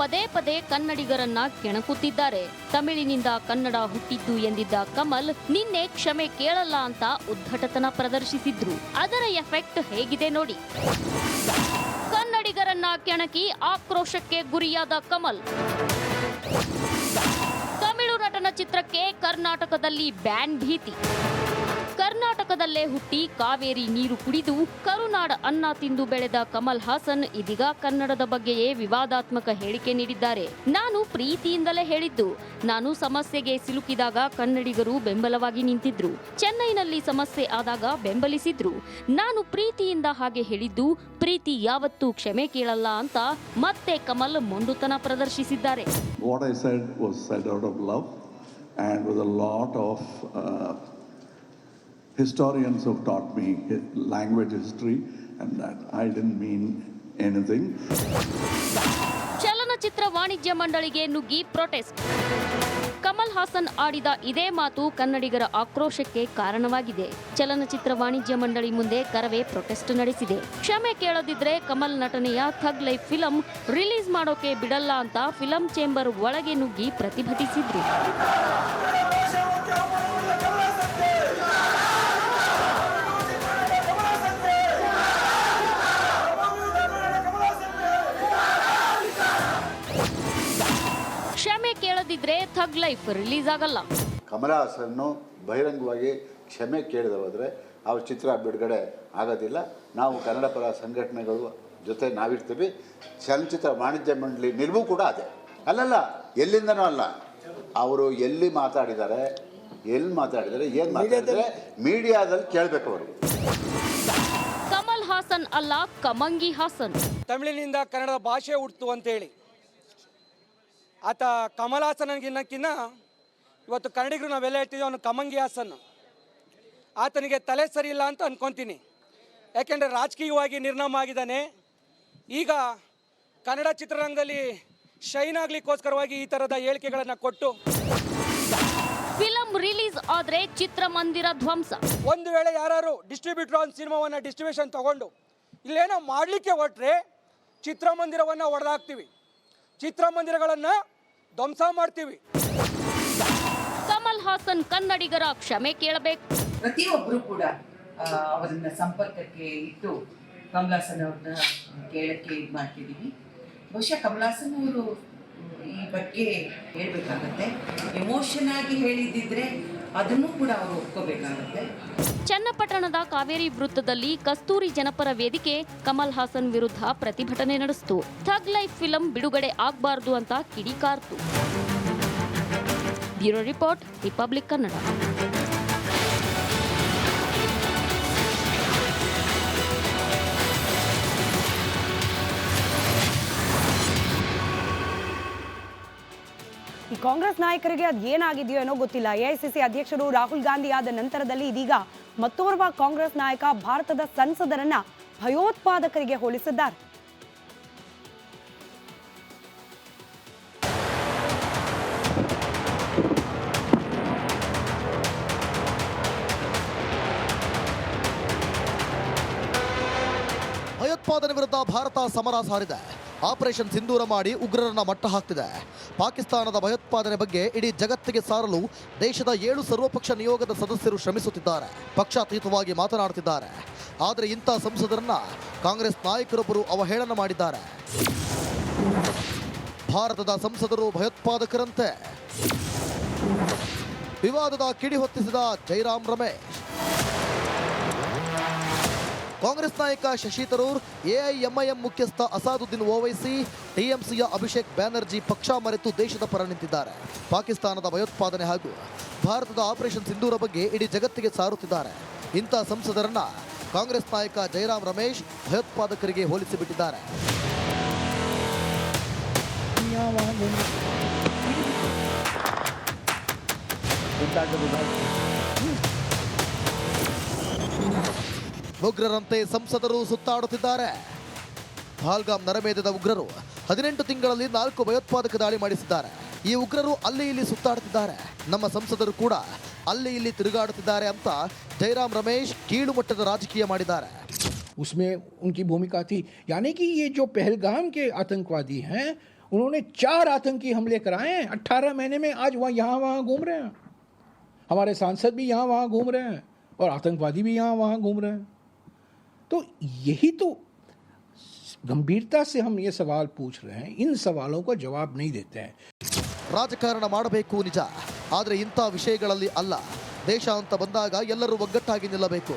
ಪದೇ ಪದೇ ಕನ್ನಡಿಗರನ್ನ ಕೆಣಕುತ್ತಿದ್ದಾರೆ. ತಮಿಳಿನಿಂದ ಕನ್ನಡ ಹುಟ್ಟಿದ್ದು ಎಂದಿದ್ದ ಕಮಲ್ ನಿನ್ನೆ ಕ್ಷಮೆ ಕೇಳಲ್ಲ ಅಂತ ಉದ್ಧಟತನ ಪ್ರದರ್ಶಿಸಿದ್ರು. ಅದರ ಎಫೆಕ್ಟ್ ಹೇಗಿದೆ ನೋಡಿ. ಕನ್ನಡಿಗರನ್ನ ಕೆಣಕಿ ಆಕ್ರೋಶಕ್ಕೆ ಗುರಿಯಾದ ಕಮಲ್. ತಮಿಳು ನಟನ ಚಿತ್ರಕ್ಕೆ ಕರ್ನಾಟಕದಲ್ಲಿ ಬ್ಯಾನ್ ಭೀತಿ. ಕರ್ನಾಟಕದಲ್ಲೇ ಹುಟ್ಟಿ ಕಾವೇರಿ ನೀರು ಕುಡಿದು ಕರುನಾಡ ಅನ್ನ ತಿಂದು ಬೆಳೆದ ಕಮಲ್ ಹಾಸನ್ ಇದೀಗ ಕನ್ನಡದ ಬಗ್ಗೆಯೇ ವಿವಾದಾತ್ಮಕ ಹೇಳಿಕೆ ನೀಡಿದ್ದಾರೆ. ನಾನು ಪ್ರೀತಿಯಿಂದಲೇ ಹೇಳಿದ್ದು. ನಾನು ಸಮಸ್ಯೆಗೆ ಸಿಲುಕಿದಾಗ ಕನ್ನಡಿಗರು ಬೆಂಬಲವಾಗಿ ನಿಂತಿದ್ರು. ಚೆನ್ನೈನಲ್ಲಿ ಸಮಸ್ಯೆ ಆದಾಗ ಬೆಂಬಲಿಸಿದ್ರು. ನಾನು ಪ್ರೀತಿಯಿಂದ ಹಾಗೆ ಹೇಳಿದ್ದು. ಪ್ರೀತಿ ಯಾವತ್ತೂ ಕ್ಷಮೆ ಕೇಳಲ್ಲ ಅಂತ ಮತ್ತೆ Kamal ಮೊಂಡುತನ ಪ್ರದರ್ಶಿಸಿದ್ದಾರೆ. What I said was said out of love and with a lot of historians have taught me language history and that I didn't mean anything. ಚಲನಚಿತ್ರ ವಾಣಿಜ್ಯ ಮಂಡಳಿಗೆ ನುಗ್ಗಿ ಪ್ರೊಟೆಸ್ಟ್. ಕಮಲ್ ಹಾಸನ್ ಆಡಿದ ಇದೇ ಮಾತು ಕನ್ನಡಿಗರ ಆಕ್ರೋಶಕ್ಕೆ ಕಾರಣವಾಗಿದೆ. ಚಲನಚಿತ್ರ ವಾಣಿಜ್ಯ ಮಂಡಳಿ ಮುಂದೆ ಕರವೇ ಪ್ರೊಟೆಸ್ಟ್ ನಡೆಸಿದೆ. ಕ್ಷಮೆ ಕೇಳದಿದ್ರೆ ಕಮಲ್ ನಟನೆಯ ಥಗ್ ಲೈಫ್ ಫಿಲಂ ರಿಲೀಸ್ ಮಾಡೋಕೆ ಬಿಡಲ್ಲ ಅಂತ ಫಿಲಂ ಚೇಂಬರ್ ಒಳಗೆ ನುಗ್ಗಿ ಪ್ರತಿಭಟಿಸಿದ್ರು. ಕ್ಷಮೆ ಕೇಳದಿದ್ರೆ ಥಗ್ ಲೈಫ್ ರಿಲೀಸ್ ಆಗಲ್ಲ. ಕಮಲ್ ಹಾಸನ್ ಬಹಿರಂಗವಾಗಿ ಕ್ಷಮೆ ಕೇಳದೆ ಹೋದರೆ ಅವ್ರ ಚಿತ್ರ ಬಿಡುಗಡೆ ಆಗೋದಿಲ್ಲ. ನಾವು ಕನ್ನಡ ಪರ ಸಂಘಟನೆಗಳು ಜೊತೆ ನಾವಿರ್ತೀವಿ. ಚಲನಚಿತ್ರ ವಾಣಿಜ್ಯ ಮಂಡಳಿ ನಿಲುವು ಕೂಡ ಅದೇ. ಅಲ್ಲಲ್ಲ, ಎಲ್ಲಿಂದನೂ ಅಲ್ಲ. ಅವರು ಎಲ್ಲಿ ಮಾತಾಡಿದ್ದಾರೆ, ಏನು ಮಾತಾಡಿದರೆ ಮೀಡಿಯಾದಲ್ಲಿ ಕೇಳಬೇಕು ಅವರು. ಕಮಲ್ ಹಾಸನ್ ಅಲ್ಲ, ಕಮಂಗಿ ಹಾಸನ್. ತಮಿಳಿನಿಂದ ಕನ್ನಡ ಭಾಷೆ ಹುಟ್ಟಿತು ಅಂತೇಳಿ ಆತ ಕಮಲ್ ಹಾಸನ್ಗಿನ್ನಕ್ಕಿನ್ನ ಇವತ್ತು ಕನ್ನಡಿಗರು ನಾವೆಲ್ಲ ಹೇಳ್ತೀವಿ ಅವನು ಕಮಂಗಿ ಹಾಸನ್. ಆತನಿಗೆ ತಲೆ ಸರಿ ಇಲ್ಲ ಅಂತ ಅನ್ಕೊತೀನಿ. ಯಾಕೆಂದರೆ ರಾಜಕೀಯವಾಗಿ ನಿರ್ನಾಮ ಆಗಿದ್ದಾನೆ. ಈಗ ಕನ್ನಡ ಚಿತ್ರರಂಗದಲ್ಲಿ ಶೈನ್ ಆಗ್ಲಿಕ್ಕೋಸ್ಕರವಾಗಿ ಈ ಥರದ ಹೇಳಿಕೆಗಳನ್ನು ಕೊಟ್ಟು ಫಿಲಂ ರಿಲೀಸ್ ಆದ್ರೆ ಚಿತ್ರಮಂದಿರ ಧ್ವಂಸ. ಒಂದು ವೇಳೆ ಯಾರು ಡಿಸ್ಟ್ರಿಬ್ಯೂಟರ್ ಒಂದು ಸಿನಿಮಾವನ್ನು ಡಿಸ್ಟ್ರಿಬ್ಯೂಷನ್ ತಗೊಂಡು ಇಲ್ಲೇನೋ ಮಾಡಲಿಕ್ಕೆ ಹೊರಟ್ರೆ ಚಿತ್ರಮಂದಿರವನ್ನು ಹೊಡೆದಾಕ್ತೀವಿ, ಚಿತ್ರಮಂದಿರಗಳನ್ನು ಧ್ವಂಸ ಮಾಡ್ತೀವಿ. ಕಮಲ್ ಹಾಸನ್ ಕನ್ನಡಿಗರ ಕ್ಷಮೆ ಕೇಳಬೇಕು. ಪ್ರತಿಯೊಬ್ಬರು ಕೂಡ ಅವರನ್ನ ಸಂಪರ್ಕಕ್ಕೆ ಇಟ್ಟು ಕಮಲ್ ಹಾಸನ್ ಅವ್ರನ್ನ ಕೇಳಕ್ಕೆ ಇದು ಮಾಡ್ತಿದ್ದೀವಿ. ಬಹುಶಃ ಕಮಲ್ ಹಾಸನ್ ಅವರು ಈ ಬಗ್ಗೆ ಹೇಳ್ಬೇಕಾಗತ್ತೆ. ಎಮೋಷನ್ ಆಗಿ ಹೇಳಿದ್ದಿದ್ರೆ ಅದನ್ನು ಕೂಡ ಅವರು ಒಪ್ಕೋಬೇಕಾಗತ್ತೆ. ಚನ್ನಪಟ್ಟಣದ ಕಾವೇರಿ ವೃತ್ತದಲ್ಲಿ ಕಸ್ತೂರಿ ಜನಪರ ವೇದಿಕೆ ಕಮಲ್ ಹಾಸನ್ ವಿರುದ್ಧ ಪ್ರತಿಭಟನೆ ನಡೆಸಿತು. ಥಗ್ ಲೈಫ್ ಫಿಲಂ ಬಿಡುಗಡೆ ಆಗಬಾರದು ಅಂತ ಕಿಡಿಕಾರ್ತು. Bureau report, Republic Kannada. ಈ ಕಾಂಗ್ರೆಸ್ ನಾಯಕರಿಗೆ ಅದು ಏನಾಗಿದೆಯೋ ಏನೋ ಗೊತ್ತಿಲ್ಲ. ಎಐಸಿಸಿ ಅಧ್ಯಕ್ಷರು ರಾಹುಲ್ ಗಾಂಧಿ ಆದ ನಂತರದಲ್ಲಿ ಇದೀಗ ಮತ್ತೋರ್ವ ಕಾಂಗ್ರೆಸ್ ನಾಯಕ ಭಾರತದ ಸಂಸದರನ್ನ ಭಯೋತ್ಪಾದಕರಿಗೆ ಹೋಲಿಸಿದ್ದಾರೆ. ಭಯೋತ್ಪಾದನೆ ವಿರುದ್ಧ ಭಾರತ ಸಮರ ಸಾರಿದೆ. ಆಪರೇಷನ್ ಸಿಂಧೂರ ಮಾಡಿ ಉಗ್ರರನ್ನ ಮಟ್ಟ ಹಾಕ್ತಿದೆ. ಪಾಕಿಸ್ತಾನದ ಭಯೋತ್ಪಾದನೆ ಬಗ್ಗೆ ಇಡೀ ಜಗತ್ತಿಗೆ ಸಾರಲು ದೇಶದ 7 ಸರ್ವಪಕ್ಷ ನಿಯೋಗದ ಸದಸ್ಯರು ಶ್ರಮಿಸುತ್ತಿದ್ದಾರೆ. ಪಕ್ಷಾತೀತವಾಗಿ ಮಾತನಾಡುತ್ತಿದ್ದಾರೆ. ಆದರೆ ಇಂಥ ಸಂಸದರನ್ನ ಕಾಂಗ್ರೆಸ್ ನಾಯಕರೊಬ್ಬರು ಅವಹೇಳನ ಮಾಡಿದ್ದಾರೆ. ಭಾರತದ ಸಂಸದರು ಭಯೋತ್ಪಾದಕರಂತೆ. ವಿವಾದದ ಕಿಡಿ ಹೊತ್ತಿಸಿದ ಜೈರಾಮ್ ರಮೇಶ್. ಕಾಂಗ್ರೆಸ್ ನಾಯಕ ಶಶಿ ತರೂರ್, ಎಐಎಂಐಎಂ ಮುಖ್ಯಸ್ಥ ಅಸಾದುದ್ದೀನ್ ಓವೈಸಿ, ಟಿಎಂಸಿಯ ಅಭಿಷೇಕ್ ಬ್ಯಾನರ್ಜಿ ಪಕ್ಷ ಮರೆತು ದೇಶದ ಪರ ನಿಂತಿದ್ದಾರೆ. ಪಾಕಿಸ್ತಾನದ ಭಯೋತ್ಪಾದನೆ ಹಾಗೂ ಭಾರತದ ಆಪರೇಷನ್ ಸಿಂಧೂರ ಬಗ್ಗೆ ಇಡೀ ಜಗತ್ತಿಗೆ ಸಾರುತ್ತಿದ್ದಾರೆ. ಇಂಥ ಸಂಸದರನ್ನ ಕಾಂಗ್ರೆಸ್ ನಾಯಕ ಜೈರಾಮ್ ರಮೇಶ್ ಭಯೋತ್ಪಾದಕರಿಗೆ ಹೋಲಿಸಿಬಿಟ್ಟಿದ್ದಾರೆ. ಉಗ್ರರಂತೆ ಸಂಸದರು ಸುತ್ತಾಡುತ್ತಿದ್ದಾರೆ. ಪಹಲ್ಗಾಮ್ ನರಮೇಧದ ಉಗ್ರರು 18 ತಿಂಗಳಲ್ಲಿ 4 ಭಯೋತ್ಪಾದಕ ದಾಳಿ ಮಾಡಿಸಿದ್ದಾರೆ. ಈ ಉಗ್ರರು ಅಲ್ಲಿ ಇಲ್ಲಿ ಸುತ್ತಾಡುತ್ತಿದ್ದಾರೆ. ನಮ್ಮ ಸಂಸದರು ಕೂಡ ಅಲ್ಲಿ ಇಲ್ಲಿ ತಿರುಗಾಡುತ್ತಿದ್ದಾರೆ ಅಂತ ಜೈರಾಮ್ ರಮೇಶ್ ಕೀಳು ಮಟ್ಟದ ರಾಜಕೀಯ ಮಾಡಿದ್ದಾರೆ. उसमें उनकी भूमिका थी, यानी कि ये जो पहलगाम के आतंकवादी हैं उन्होंने 4 आतंकी हमले कराए हैं 18 महीने में। आज वह यहाँ वहाँ घूम रहे हैं, हमारे सांसद भी यहाँ वहाँ घूम रहे हैं और आतंकवादी भी यहाँ वहाँ घूम रहे हैं। तो यही तो गंभीरता से हम ये सवाल पूछ रहे हैं, इन सवालों का जवाब नहीं देते हैं। ರಾಜಕಾರಣ ಮಾಡಬೇಕು ನಿಜ, ಆದರೆ ಇಂಥ ವಿಷಯಗಳಲ್ಲಿ ಅಲ್ಲ. ದೇಶ ಅಂತ ಬಂದಾಗ ಎಲ್ಲರೂ ಒಗ್ಗಟ್ಟಾಗಿ ನಿಲ್ಲಬೇಕು,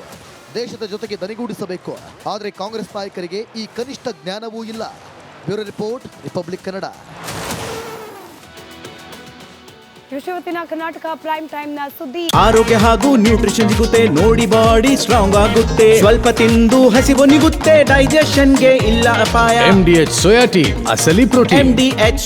ದೇಶದ ಜೊತೆಗೆ ದನಿಗೂಡಿಸಬೇಕು. ಆದರೆ ಕಾಂಗ್ರೆಸ್ ನಾಯಕರಿಗೆ ಈ ಕನಿಷ್ಠ ಜ್ಞಾನವೂ ಇಲ್ಲ. Bureau report, Republic Kannada. ಇವತ್ತಿನ ಕರ್ನಾಟಕ ಪ್ರೈಮ್ ಟೈಮ್ ನ ಸುದ್ದಿ. ಆರೋಗ್ಯ ಹಾಗೂ ನ್ಯೂಟ್ರಿಷನ್ ಸಿಗುತ್ತೆ, ನೋಡಿ ಬಾಡಿ ಸ್ಟ್ರಾಂಗ್ ಆಗುತ್ತೆ, ಸ್ವಲ್ಪ ತಿಂದು ಹಸಿವು ನಿಗುತ್ತೆ, ಡೈಜೆಷನ್ ಗೆ ಇಲ್ಲ ಅಪಾಯ. MDH ಸೋಯಾ ಟೀ ಅಸಲಿ ಪ್ರೋಟೀನ್. MDH